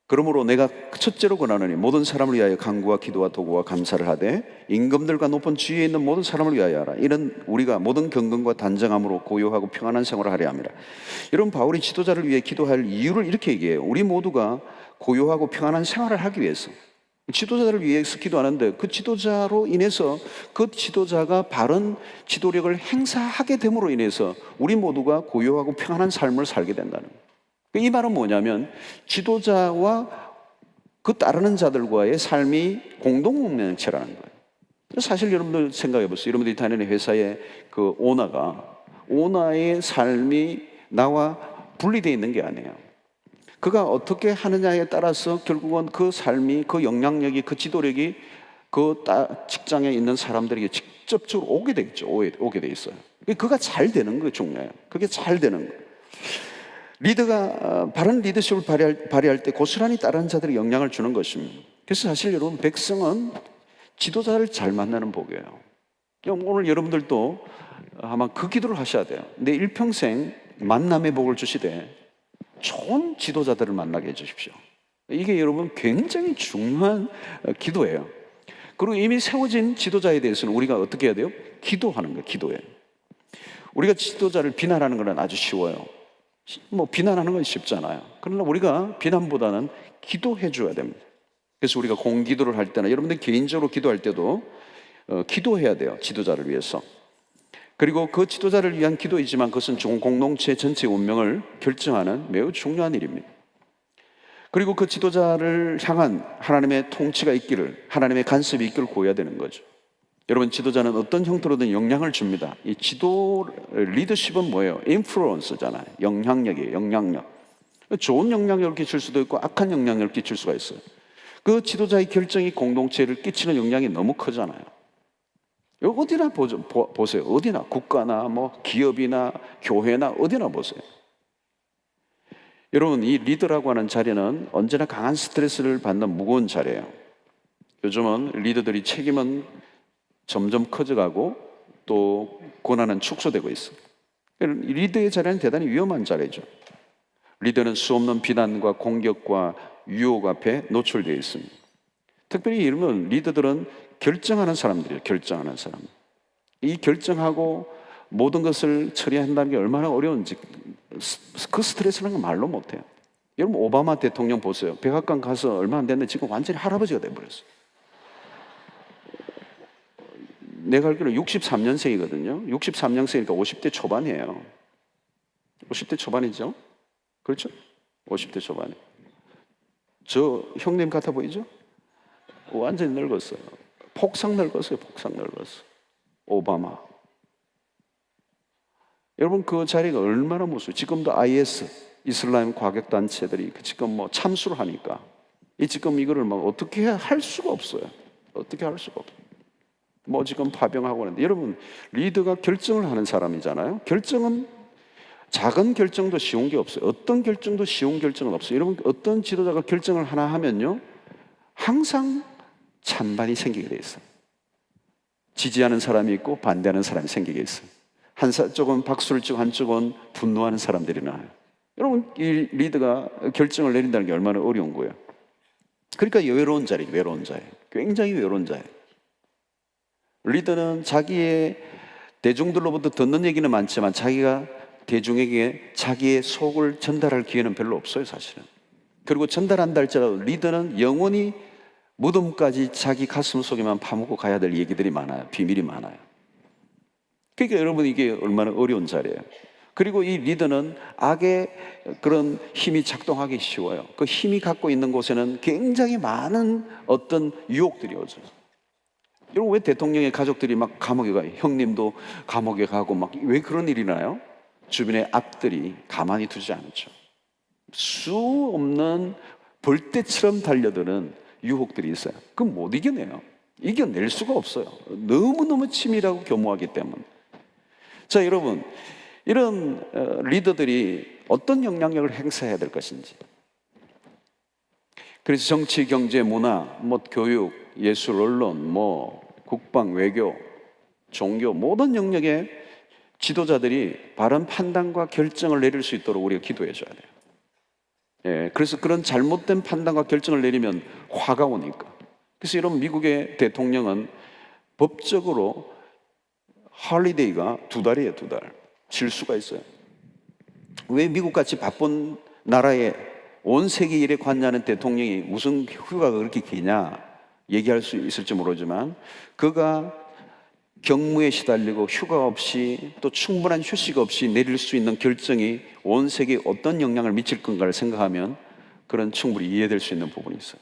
그러므로 내가 첫째로 권하노니 모든 사람을 위하여 간구와 기도와 도구와 감사를 하되 임금들과 높은 지위에 있는 모든 사람을 위하여 하라. 이는 우리가 모든 경건과 단정함으로 고요하고 평안한 생활을 하려 함이라. 이런 바울이 지도자를 위해 기도할 이유를 이렇게 얘기해요. 우리 모두가 고요하고 평안한 생활을 하기 위해서 지도자들을 위해서 기도하는데, 그 지도자로 인해서 그 지도자가 바른 지도력을 행사하게 됨으로 인해서 우리 모두가 고요하고 평안한 삶을 살게 된다는 거예요. 이 말은 뭐냐면 지도자와 그 따르는 자들과의 삶이 공동명체라는 거예요. 사실 여러분들 생각해 보세요. 여러분들이 다니는 회사의 그 오너의 삶이 나와 분리되어 있는 게 아니에요. 그가 어떻게 하느냐에 따라서 결국은 그 삶이, 그 영향력이, 그 지도력이 그 직장에 있는 사람들에게 직접적으로 오게 되겠죠. 오게 돼 있어요. 그가 잘 되는 거 중요해요. 그게 잘 되는 거예요. 리더가 바른 리더십을 발휘할 때 고스란히 따르는 자들이 영향을 주는 것입니다. 그래서 사실 여러분, 백성은 지도자를 잘 만나는 복이에요. 오늘 여러분들도 아마 그 기도를 하셔야 돼요. 내 일평생 만남의 복을 주시되 좋은 지도자들을 만나게 해주십시오. 이게 여러분 굉장히 중요한 기도예요. 그리고 이미 세워진 지도자에 대해서는 우리가 어떻게 해야 돼요? 기도하는 거예요. 기도예요. 우리가 지도자를 비난하는 건 아주 쉬워요. 비난하는 건 쉽잖아요. 그러나 우리가 비난보다는 기도해 줘야 됩니다. 그래서 우리가 공기도를 할 때나 여러분들 개인적으로 기도할 때도 기도해야 돼요. 지도자를 위해서. 그리고 그 지도자를 위한 기도이지만 그것은 공동체 전체 운명을 결정하는 매우 중요한 일입니다. 그리고 그 지도자를 향한 하나님의 통치가 있기를, 하나님의 간섭이 있기를 구해야 되는 거죠. 여러분, 지도자는 어떤 형태로든 영향을 줍니다. 이 지도 리더십은 뭐예요? 인플루언서잖아요. 영향력이에요. 영향력. 좋은 영향력을 끼칠 수도 있고 악한 영향력을 끼칠 수가 있어요. 그 지도자의 결정이 공동체를 끼치는 영향이 너무 크잖아요. 어디나 보세요. 어디나, 국가나 뭐 기업이나 교회나 어디나 보세요. 여러분, 이 리더라고 하는 자리는 언제나 강한 스트레스를 받는 무거운 자리예요. 요즘은 리더들이 책임은 점점 커져가고 또 권한은 축소되고 있어요. 리더의 자리는 대단히 위험한 자리죠. 리더는 수없는 비난과 공격과 유혹 앞에 노출되어 있습니다. 특별히 이러면 리더들은 결정하는 사람들이에요. 결정하는 사람. 이 결정하고 모든 것을 처리한다는 게 얼마나 어려운지 그 스트레스는 말로 못해요. 여러분, 오바마 대통령 보세요. 백악관 가서 얼마 안 됐는데 지금 완전히 할아버지가 돼버렸어요. 내가 알기로 63년생이거든요. 63년생이니까 50대 초반이에요. 50대 초반이죠? 그렇죠? 50대 초반에. 저 형님 같아 보이죠? 완전히 늙었어요. 폭삭 늙었어요. 폭삭 늙었어. 오바마. 여러분, 그 자리가 얼마나 무서워요. 지금도 IS, 이슬람 과격단체들이 지금 뭐 참수를 하니까 지금 이거를 뭐 어떻게 할 수가 없어요. 어떻게 할 수가 없어요. 뭐 지금 파병하고 하는데, 여러분, 리더가 결정을 하는 사람이잖아요. 결정은 작은 결정도 쉬운 게 없어요. 어떤 결정도 쉬운 결정은 없어요. 여러분, 어떤 지도자가 결정을 하나 하면요, 항상 찬반이 생기게 돼 있어요. 지지하는 사람이 있고 반대하는 사람이 생기게 있어요. 한쪽은 박수를 치고 한쪽은 분노하는 사람들이 나와요. 여러분, 이 리더가 결정을 내린다는 게 얼마나 어려운 거예요. 그러니까 외로운 자리예요. 외로운 자리. 굉장히 외로운 자리. 리더는 자기의 대중들로부터 듣는 얘기는 많지만 자기가 대중에게 자기의 속을 전달할 기회는 별로 없어요, 사실은. 그리고 전달한다 할지라도 리더는 영원히 무덤까지 자기 가슴 속에만 파묻고 가야 될 얘기들이 많아요. 비밀이 많아요. 그러니까 여러분, 이게 얼마나 어려운 자리예요. 그리고 이 리더는 악의 그런 힘이 작동하기 쉬워요. 그 힘이 갖고 있는 곳에는 굉장히 많은 어떤 유혹들이 오죠. 여러분, 왜 대통령의 가족들이 막 감옥에 가요? 형님도 감옥에 가고 막 왜 그런 일이 나요? 주변의 악들이 가만히 두지 않죠. 수 없는 벌떼처럼 달려드는 유혹들이 있어요. 그건 못 이겨내요. 이겨낼 수가 없어요. 너무너무 치밀하고 교묘하기 때문에. 자, 여러분, 이런 리더들이 어떤 영향력을 행사해야 될 것인지. 그래서 정치, 경제, 문화, 뭐 교육, 예술, 언론, 뭐 국방, 외교, 종교, 모든 영역에 지도자들이 바른 판단과 결정을 내릴 수 있도록 우리가 기도해 줘야 돼요. 예, 그래서 그런 잘못된 판단과 결정을 내리면 화가 오니까. 그래서 여러분, 미국의 대통령은 법적으로 할리데이가 2달이에요, 2달. 질 수가 있어요. 왜 미국같이 바쁜 나라에 온 세계 일에 관여하는 대통령이 무슨 휴가가 그렇게 기냐 얘기할 수 있을지 모르지만, 그가 경무에 시달리고 휴가 없이 또 충분한 휴식 없이 내릴 수 있는 결정이 온 세계에 어떤 영향을 미칠 건가를 생각하면 그런 충분히 이해될 수 있는 부분이 있어요.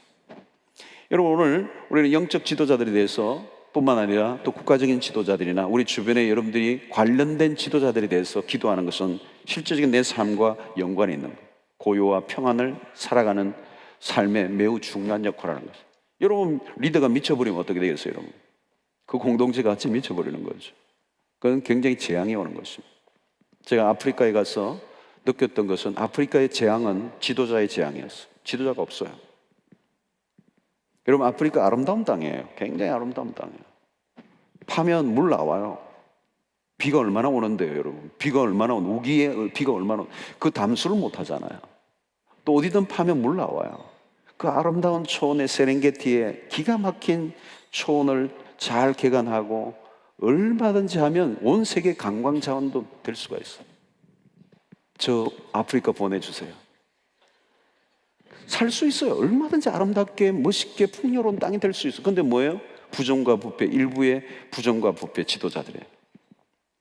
여러분, 오늘 우리는 영적 지도자들에 대해서 뿐만 아니라 또 국가적인 지도자들이나 우리 주변에 여러분들이 관련된 지도자들에 대해서 기도하는 것은 실제적인 내 삶과 연관이 있는 거예요. 고요와 평안을 살아가는 삶에 매우 중요한 역할을 하는 것이죠. 여러분, 리더가 미쳐버리면 어떻게 되겠어요, 여러분? 그 공동체가 같이 미쳐버리는 거죠. 그건 굉장히 재앙이 오는 것입니다. 제가 아프리카에 가서 느꼈던 것은 아프리카의 재앙은 지도자의 재앙이었어요. 지도자가 없어요. 여러분, 아프리카 아름다운 땅이에요. 굉장히 아름다운 땅이에요. 파면 물 나와요. 비가 얼마나 오는데요, 여러분? 비가 얼마나 우기에 비가 얼마나 그 담수를 못 하잖아요. 또 어디든 파면 물 나와요. 그 아름다운 초원의 세렝게티에 기가 막힌 초원을 잘 개간하고 얼마든지 하면 온 세계 관광 자원도 될 수가 있어요. 저 아프리카 보내주세요. 살 수 있어요. 얼마든지 아름답게 멋있게 풍요로운 땅이 될 수 있어요. 근데 뭐예요? 부정과 부패, 일부의 부정과 부패 지도자들이에요.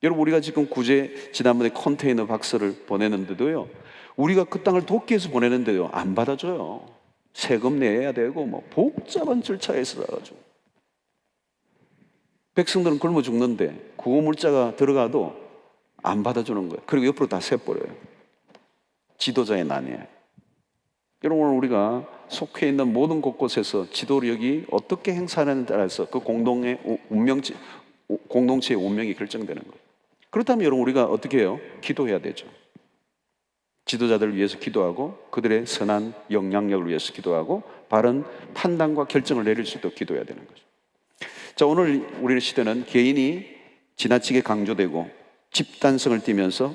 여러분, 우리가 지금 구제 지난번에 컨테이너 박스를 보내는데도요, 우리가 그 땅을 돕기 위해서 보내는데요, 안 받아줘요. 세금 내야 되고 뭐 복잡한 절차에 있어가지고 백성들은 굶어 죽는데 구호 물자가 들어가도 안 받아주는 거예요. 그리고 옆으로 다 세버려요. 지도자의 난이에요. 여러분, 오늘 우리가 속해 있는 모든 곳곳에서 지도력이 어떻게 행사하느냐에 따라서 그 공동체의 운명이 결정되는 거예요. 그렇다면 여러분, 우리가 어떻게 해요? 기도해야 되죠. 지도자들을 위해서 기도하고 그들의 선한 영향력을 위해서 기도하고 바른 판단과 결정을 내릴 수 있도록 기도해야 되는 거죠. 자, 오늘 우리 시대는 개인이 지나치게 강조되고 집단성을 띠면서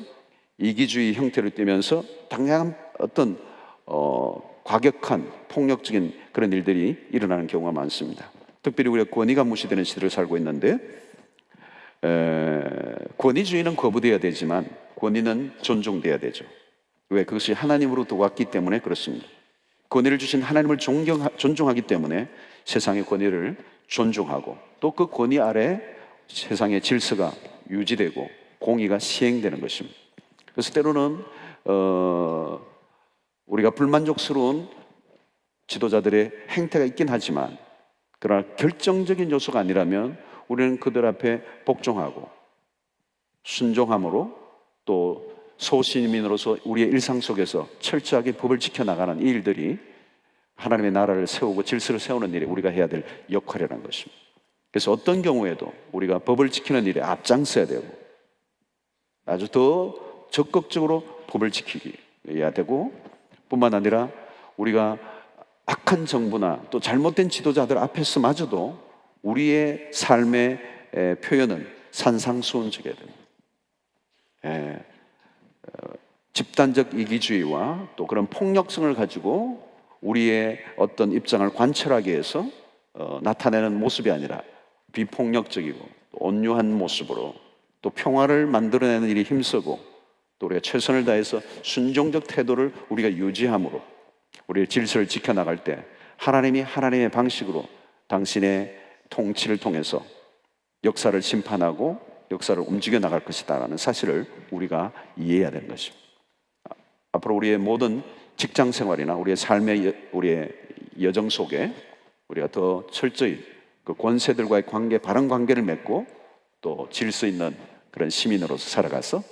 이기주의 형태를 띠면서 당연한 어떤 과격한 폭력적인 그런 일들이 일어나는 경우가 많습니다. 특별히 우리가 권위가 무시되는 시대를 살고 있는데, 권위주의는 거부돼야 되지만 권위는 존중돼야 되죠. 왜? 그것이 하나님으로부터 왔기 때문에 그렇습니다. 권위를 주신 하나님을 존중하기 때문에 세상의 권위를 존중하고 또 그 권위 아래 세상의 질서가 유지되고 공의가 시행되는 것입니다. 그래서 때로는 우리가 불만족스러운 지도자들의 행태가 있긴 하지만, 그러나 결정적인 요소가 아니라면 우리는 그들 앞에 복종하고 순종함으로 또 소시민으로서 우리의 일상 속에서 철저하게 법을 지켜나가는 이 일들이 하나님의 나라를 세우고 질서를 세우는 일이 우리가 해야 될 역할이라는 것입니다. 그래서 어떤 경우에도 우리가 법을 지키는 일에 앞장서야 되고 아주 더 적극적으로 법을 지키게 되고, 뿐만 아니라 우리가 악한 정부나 또 잘못된 지도자들 앞에서 마저도 우리의 삶의 표현은 산상수훈적이어야 됩니다. 집단적 이기주의와 또 그런 폭력성을 가지고 우리의 어떤 입장을 관철하기 위해서 나타내는 모습이 아니라 비폭력적이고 온유한 모습으로 또 평화를 만들어내는 일이 힘쓰고 또 우리가 최선을 다해서 순종적 태도를 우리가 유지함으로 우리의 질서를 지켜나갈 때 하나님이 하나님의 방식으로 당신의 통치를 통해서 역사를 심판하고 역사를 움직여 나갈 것이다라는 사실을 우리가 이해해야 되는 것입니다. 앞으로 우리의 모든 직장 생활이나 우리의 삶의 우리의 여정 속에 우리가 더 철저히 그 권세들과의 관계, 바른 관계를 맺고 또 질서 있는 그런 시민으로서 살아가서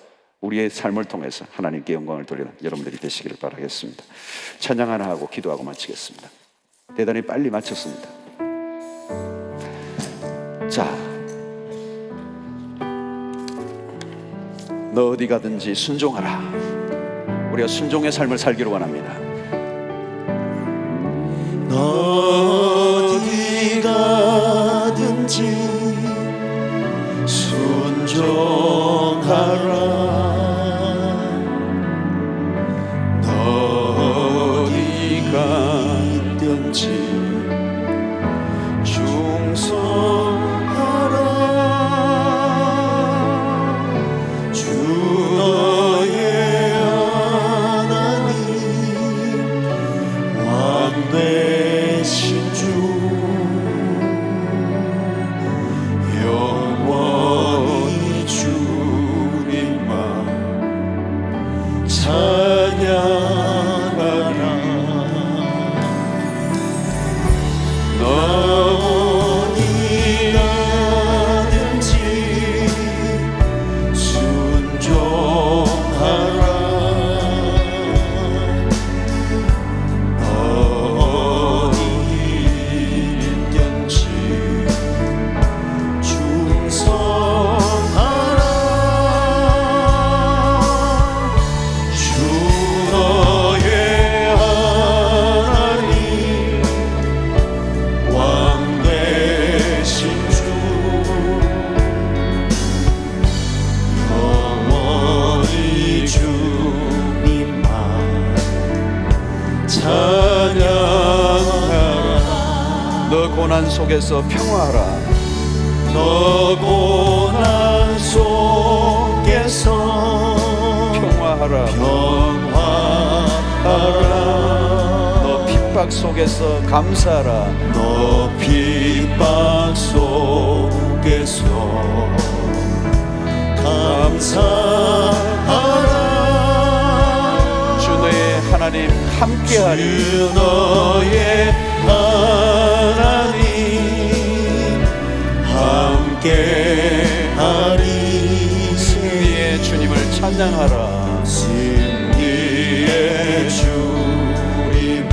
우리의 삶을 통해서 하나님께 영광을 돌리는 여러분들이 되시기를 바라겠습니다. 찬양 하나 하고 기도하고 마치겠습니다. 대단히 빨리 마쳤습니다. 자, 너 어디 가든지 순종하라. 우리가 순종의 삶을 살기를 원합니다. 너 어디 가든지 순종하라. 너 어디 가든지 충성하라. 주 너의 하나님 왕 되신 주 영원히 주님만 찬양하라. 너 어디 가든지 순종하라. 너 어디 있든지 충성하라. 주 너의 하나님 왕 되신 주 영원히 주님만 찬양하라. 너 고난 속에서 평화하라. 너 고난 속에서 평화하라. 평화하라. 너 핍박 속에서 감사하라. 너 핍박 속에서 감사하라. 감사하라. 주 너의 하나님 함께하리. 주 너의 하나님 함께하리. 승리의 주님을 찬양하라. 승리의 주님을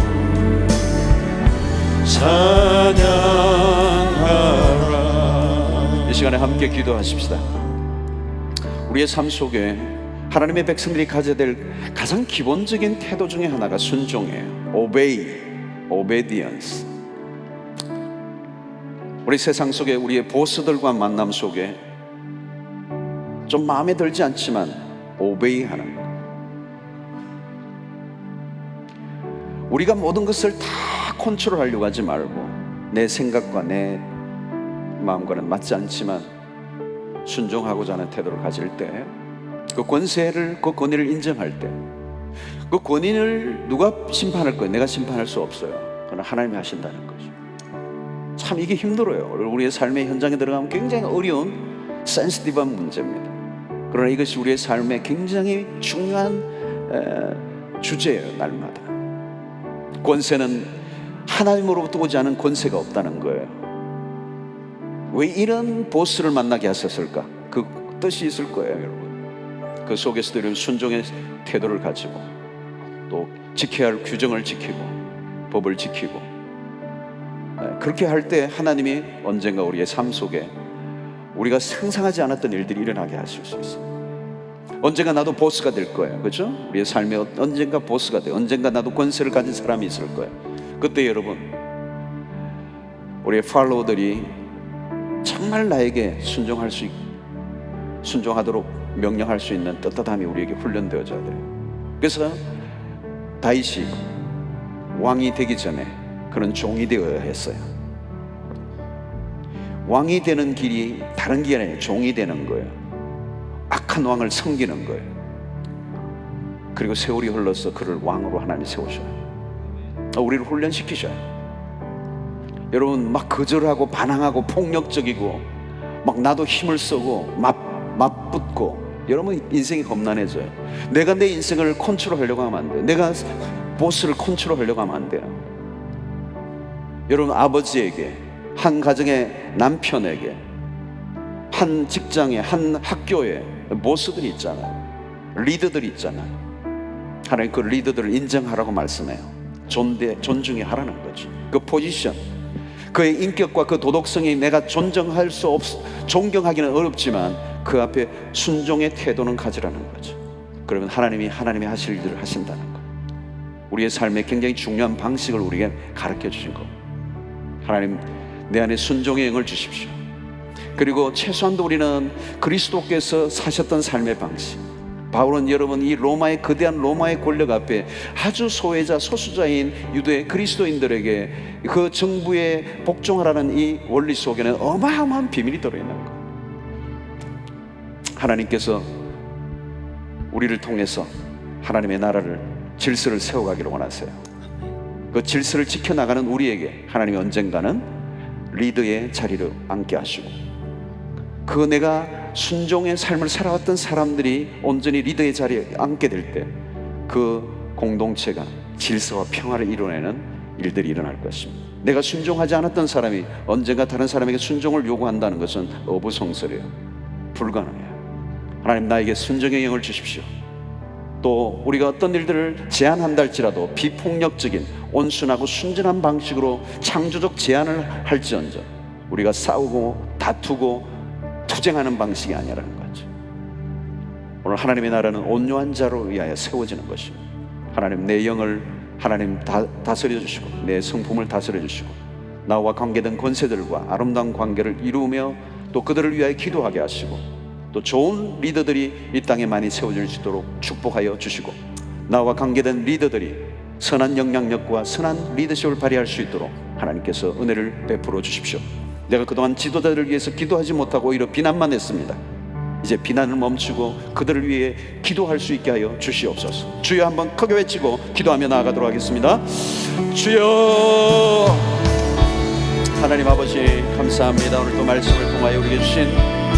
찬양하라. 이 시간에 함께 기도하십시다. 우리의 삶 속에 하나님의 백성들이 가져야 될 가장 기본적인 태도 중에 하나가 순종이에요. obedience. 우리 세상 속에 우리의 보스들과 만남 속에 좀 마음에 들지 않지만 obey하는 것. 우리가 모든 것을 다 컨트롤하려고 하지 말고 내 생각과 내 마음과는 맞지 않지만 순종하고자 하는 태도를 가질 때, 그 권세를, 그 권위를 인정할 때, 그 권위를 누가 심판할 거예요? 내가 심판할 수 없어요. 그건 하나님이 하신다는 거죠. 참 이게 힘들어요. 우리의 삶의 현장에 들어가면 굉장히 어려운 센시티브한 문제입니다. 그러나 이것이 우리의 삶에 굉장히 중요한 주제예요. 날마다 권세는 하나님으로부터 오지 않은 권세가 없다는 거예요. 왜 이런 보스를 만나게 하셨을까? 그 뜻이 있을 거예요, 여러분. 그 속에서도 이런 순종의 태도를 가지고 또 지켜야 할 규정을 지키고 법을 지키고, 그렇게 할 때 하나님이 언젠가 우리의 삶 속에 우리가 상상하지 않았던 일들이 일어나게 하실 수 있어요. 언젠가 나도 보스가 될 거예요. 그렇죠? 우리의 삶에 언젠가 보스가 돼요. 언젠가 나도 권세를 가진 사람이 있을 거예요. 그때 여러분, 우리의 팔로워들이 정말 나에게 순종하도록 명령할 수 있는 떳떳함이 우리에게 훈련되어져야 돼요. 그래서 다윗이 왕이 되기 전에 그런 종이 되어야 했어요. 왕이 되는 길이 다른 길이 아니에요. 종이 되는 거예요. 악한 왕을 섬기는 거예요. 그리고 세월이 흘러서 그를 왕으로 하나님이 세우셔요. 우리를 훈련시키셔요. 여러분, 막 거절하고 반항하고 폭력적이고 막 나도 힘을 쓰고 맞붙고, 여러분 인생이 험난해져요. 내가 내 인생을 컨트롤하려고 하면 안 돼요. 내가 보스를 컨트롤하려고 하면 안 돼요. 여러분, 아버지에게, 한 가정의 남편에게, 한 직장에, 한 학교에 보스들이 있잖아요. 리더들이 있잖아요. 하나님 그 리더들을 인정하라고 말씀해요. 존중해 하라는 거죠. 그 포지션, 그의 인격과 그 도덕성이 내가 존경하기는 어렵지만 그 앞에 순종의 태도는 가지라는 거죠. 그러면 하나님이 하실 일들을 하신다는 거예요. 우리의 삶에 굉장히 중요한 방식을 우리에게 가르쳐 주신 겁니다. 하나님, 내 안에 순종의 영을 주십시오. 그리고 최소한도 우리는 그리스도께서 사셨던 삶의 방식, 바울은 여러분 이 로마의 거대한 로마의 권력 앞에 아주 소외자 소수자인 유대 그리스도인들에게 그 정부에 복종하라는 이 원리 속에는 어마어마한 비밀이 들어있는 거예요. 하나님께서 우리를 통해서 하나님의 나라를, 질서를 세워가기를 원하세요. 그 질서를 지켜나가는 우리에게 하나님이 언젠가는 리더의 자리를 앉게 하시고, 그 내가 순종의 삶을 살아왔던 사람들이 온전히 리더의 자리에 앉게 될 때 그 공동체가 질서와 평화를 이뤄내는 일들이 일어날 것입니다. 내가 순종하지 않았던 사람이 언젠가 다른 사람에게 순종을 요구한다는 것은 어부성설이에요. 불가능해요. 하나님, 나에게 순종의 영을 주십시오. 또 우리가 어떤 일들을 제안한다 할지라도 비폭력적인 온순하고 순전한 방식으로 창조적 제안을 할지언정 우리가 싸우고 다투고 투쟁하는 방식이 아니라는 거죠. 오늘 하나님의 나라는 온유한 자로 의하여 세워지는 것입니다. 하나님, 내 영을 하나님 다스려 주시고 내 성품을 다스려 주시고 나와 관계된 권세들과 아름다운 관계를 이루며 또 그들을 위하여 기도하게 하시고 또 좋은 리더들이 이 땅에 많이 세워질 수 있도록 축복하여 주시고 나와 관계된 리더들이 선한 영향력과 선한 리더십을 발휘할 수 있도록 하나님께서 은혜를 베풀어 주십시오. 내가 그동안 지도자들을 위해서 기도하지 못하고 오히려 비난만 했습니다. 이제 비난을 멈추고 그들을 위해 기도할 수 있게 하여 주시옵소서. 주여, 한번 크게 외치고 기도하며 나아가도록 하겠습니다. 주여, 하나님 아버지 감사합니다. 오늘 또 말씀을 통하여 우리에게 주신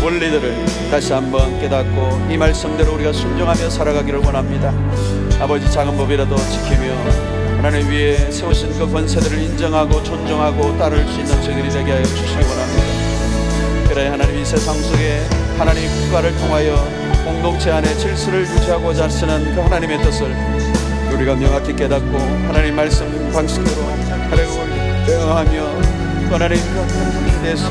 원리들을 다시 한번 깨닫고 이 말씀대로 우리가 순종하며 살아가기를 원합니다. 아버지, 작은 법이라도 지키며 하나님 위에 세우신 그 권세들을 인정하고 존중하고 따를 수 있는 저희들이 되게 하여 주시기 원합니다. 그래 하나님, 이 세상 속에 하나님 국가를 통하여 공동체 안에 질서를 유지하고자 하시는 그 하나님의 뜻을 우리가 명확히 깨닫고 하나님 말씀 방식대로 하나님을 대응하며 하나님 그 대해서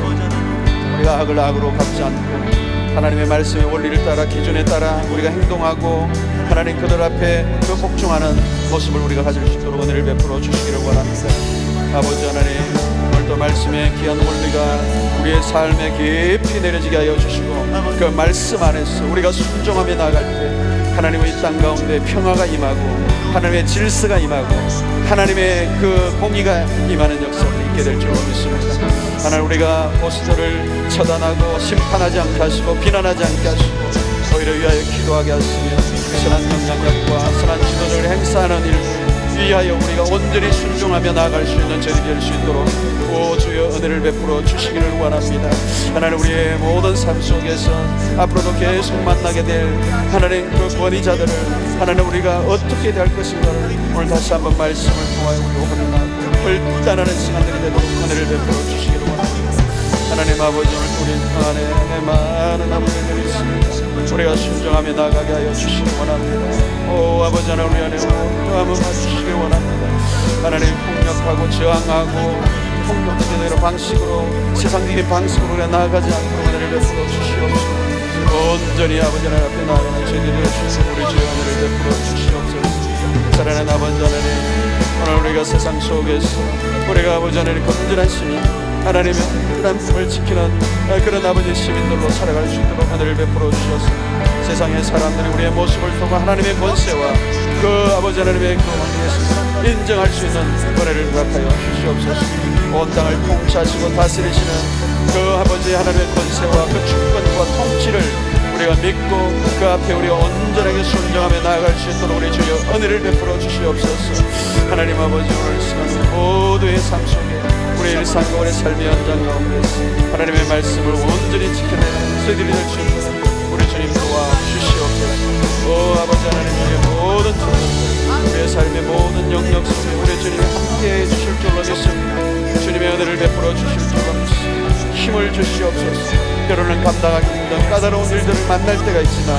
우리가 악을 악으로 갚지 않고 하나님의 말씀의 원리를 따라 기준에 따라 우리가 행동하고 하나님 그들 앞에 그 복종하는 모습을 우리가 가질 수 있도록 은혜를 베풀어 주시기를 원합니다. 아버지 하나님, 오늘도 말씀의 귀한 원리가 우리의 삶에 깊이 내려지게 하여 주시고 그 말씀 안에서 우리가 순종하며 나아갈 때 하나님의 이 땅 가운데 평화가 임하고 하나님의 질서가 임하고 하나님의 그 공의가 임하는 역사를 있게 될 줄 믿습니다. 하나님, 우리가 보스들을 처단하고 심판하지 않게 하시고 비난하지 않게 하시고 오히려 위하여 기도하게 하시며 선한 영향력과 선한 지도를 행사하는 일들 위하여 우리가 온전히 순종하며 나아갈 수 있는 저희들이 될 수 있도록 오 주여 은혜를 베풀어 주시기를 원합니다. 하나님, 우리의 모든 삶 속에서 앞으로도 계속 만나게 될 하나님 그 권위자들을 하나님 우리가 어떻게 될 것인가를 오늘 다시 한번 말씀을 통하여 우리가 확인하고 결단하는 시간들이 되도록 은혜를 베풀어 주시기를 원합니다. 하나님 아버지, 오늘 우리 안에 많은 아버지들이 있습니다. 우리가 순종하며 나가게 하여 주시기 원합니다. 오 아버지 하나님, 우리 안에 한번 봐주시기 원합니다. 하나님, 폭력하고 저항하고 폭력적인 방식으로 세상적인 방식으로 우리가 나아가지 않도록 은혜를 베풀어 주시옵소서. 온전히 아버지 하나님 앞에 나아가는 저희들이 주시고 우리 주의 은혜를 베풀어 주시옵소서. 사랑하는 아버지 하나님, 오늘 우리가 세상 속에서 우리가 아버지 하나님 건전한 시민, 하나님의 그런 품을 지키는 그런 아버지 시민들로 살아갈 수 있도록 은혜를 베풀어 주셔서 세상의 사람들이 우리의 모습을 통한 하나님의 권세와 그 아버지 하나님의 그 왕에서 인정할 수 있는 은혜를 허락하여 주시옵소서. 온 땅을 통치하시고 다스리시는 그 아버지 하나님의 권세와 그 주권과 통치를 우리가 믿고 그 앞에 우리가 온전하게 순종하며 나아갈 수 있도록 우리 주여 은혜를 베풀어 주시옵소서. 하나님 아버지, 오늘 시간 모두의 삶 속에 우리 일상과 우리 삶의 현장 가운데서 하나님의 말씀을 온전히 지켜내는 저희들이 될 수 있도록 우리 주님 도와주시옵소서. 오 아버지 하나님, 우리의 모든 청년들 우리의 삶의 모든 영역 속에 우리 주님이 함께해 주실 줄로 믿습니다. 주님의 은혜를 베풀어 주실 줄로 믿습니다. 힘을 주시옵소서. 때로는 감당하기 힘든 까다로운 일들을 만날 때가 있지만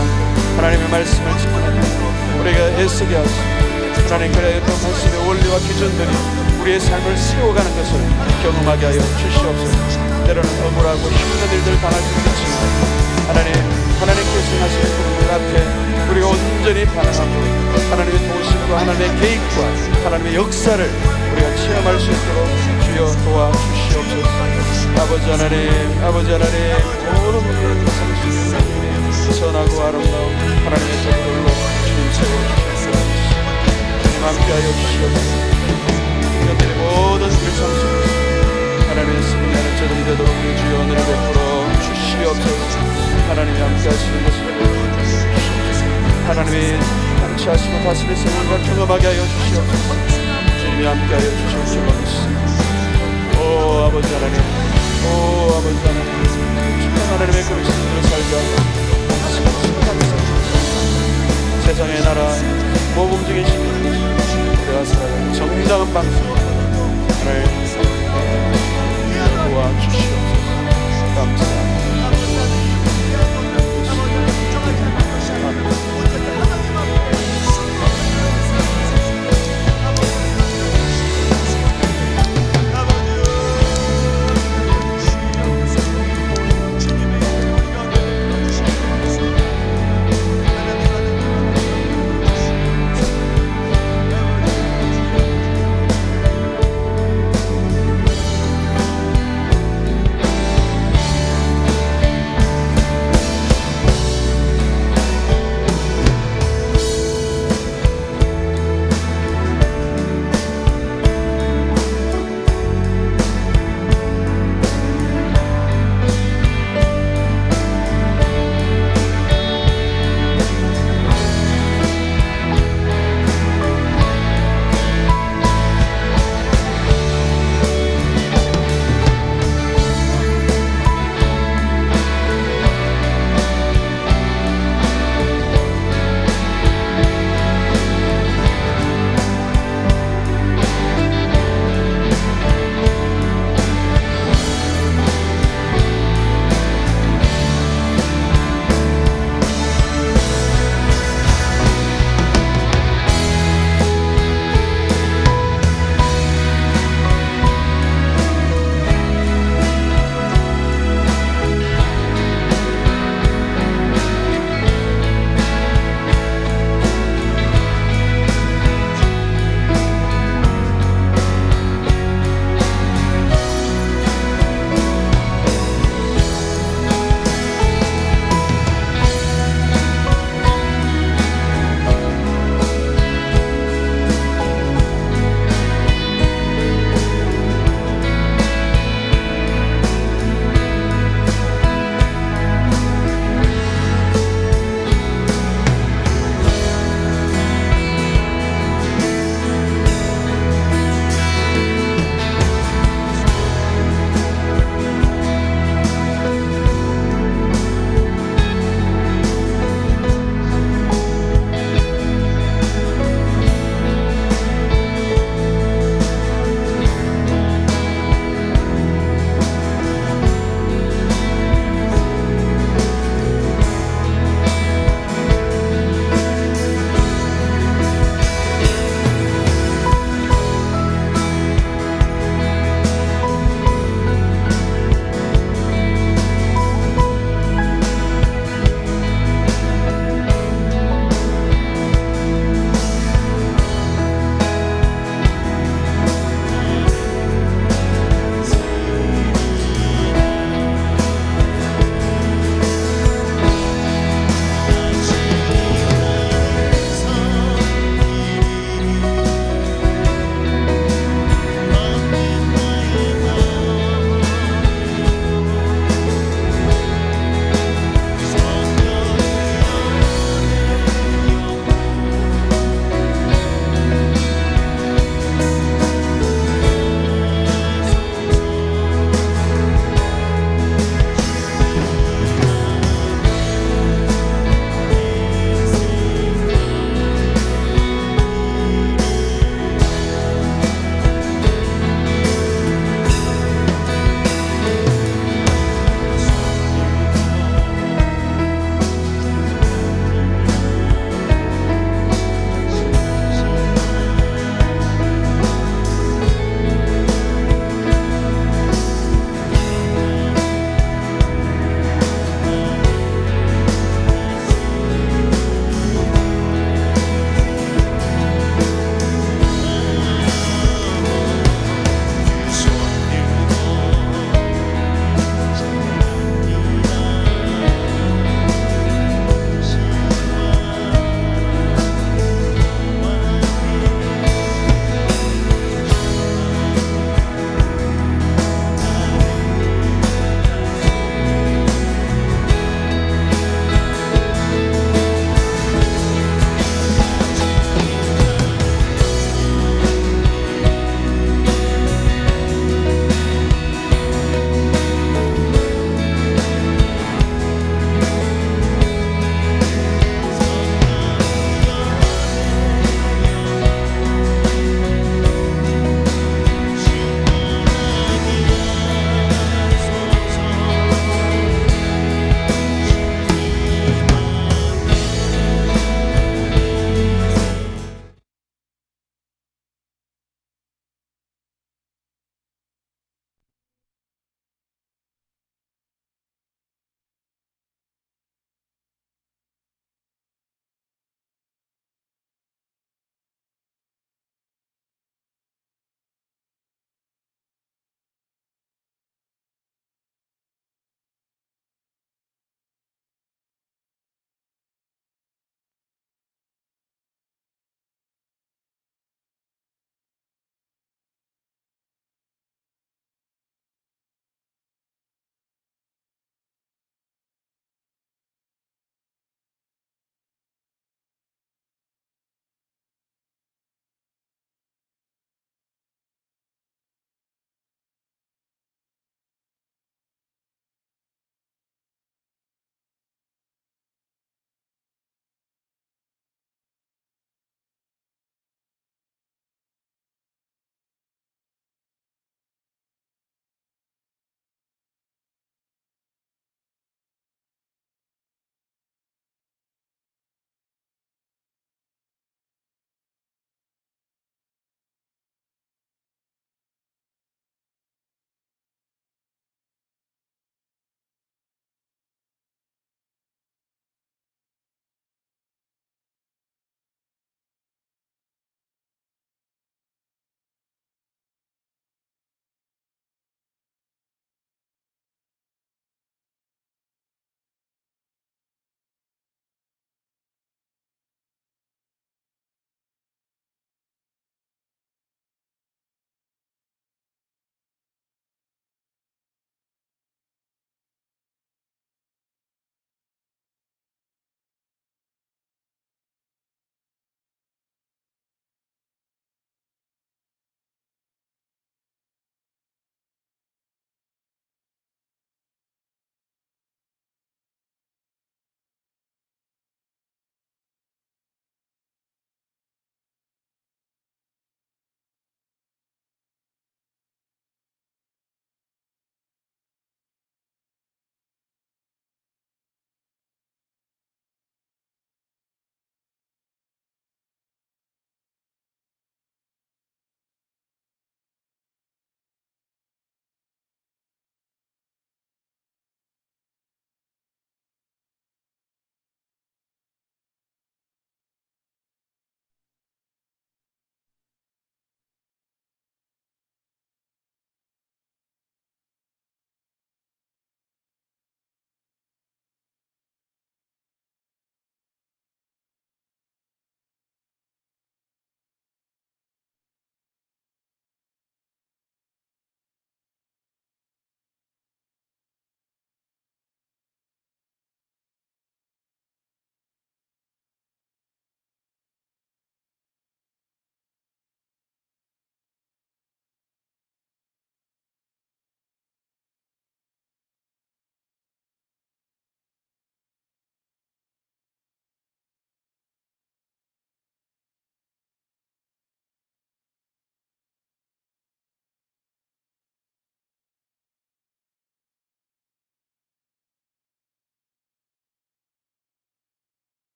하나님의 말씀을 지키는 우리가 애쓰게 하시고 하나님, 그래 그 말씀의 원리와 기준들이 우리의 삶을 세워가는 것을 경험하게 하여 주시옵소서. 때로는 억울하고 힘든 일들 당할 수도 있지만 하나님께서 하시는 그 앞에 우리가 온전히 반응하고 하나님의 도우심과 하나님의 계획과 하나님의 역사를 우리가 체험할 수 있도록 주여 도와주시옵소서. 아버지 하나님, 모든 우리의 성실이 선하고 아름다운 하나님의 자녀들로 주님 세워주시옵소서. 주님 함께하여 주시옵소서. 여러분의 모든 일상 속에서 하나님의 승리하는 저들이 되도록 우리 주여 은혜를 베풀어 주시옵소서. 하나님이 함께하시는 것을 하나님이 통치하시고 다스리시는 걸 경험하게 하여 주시옵소서. 주님이 함께하여 주실 줄로 믿습니다. 오 아버지 하나님, 오 아버지 하나님, 주님 하나님의 그릇을 살게 하고 세상의 나라 모범적인 시민들 우리가 살아가는 정당한 방식으로 하나님 도와주시옵소서. 감사합니다.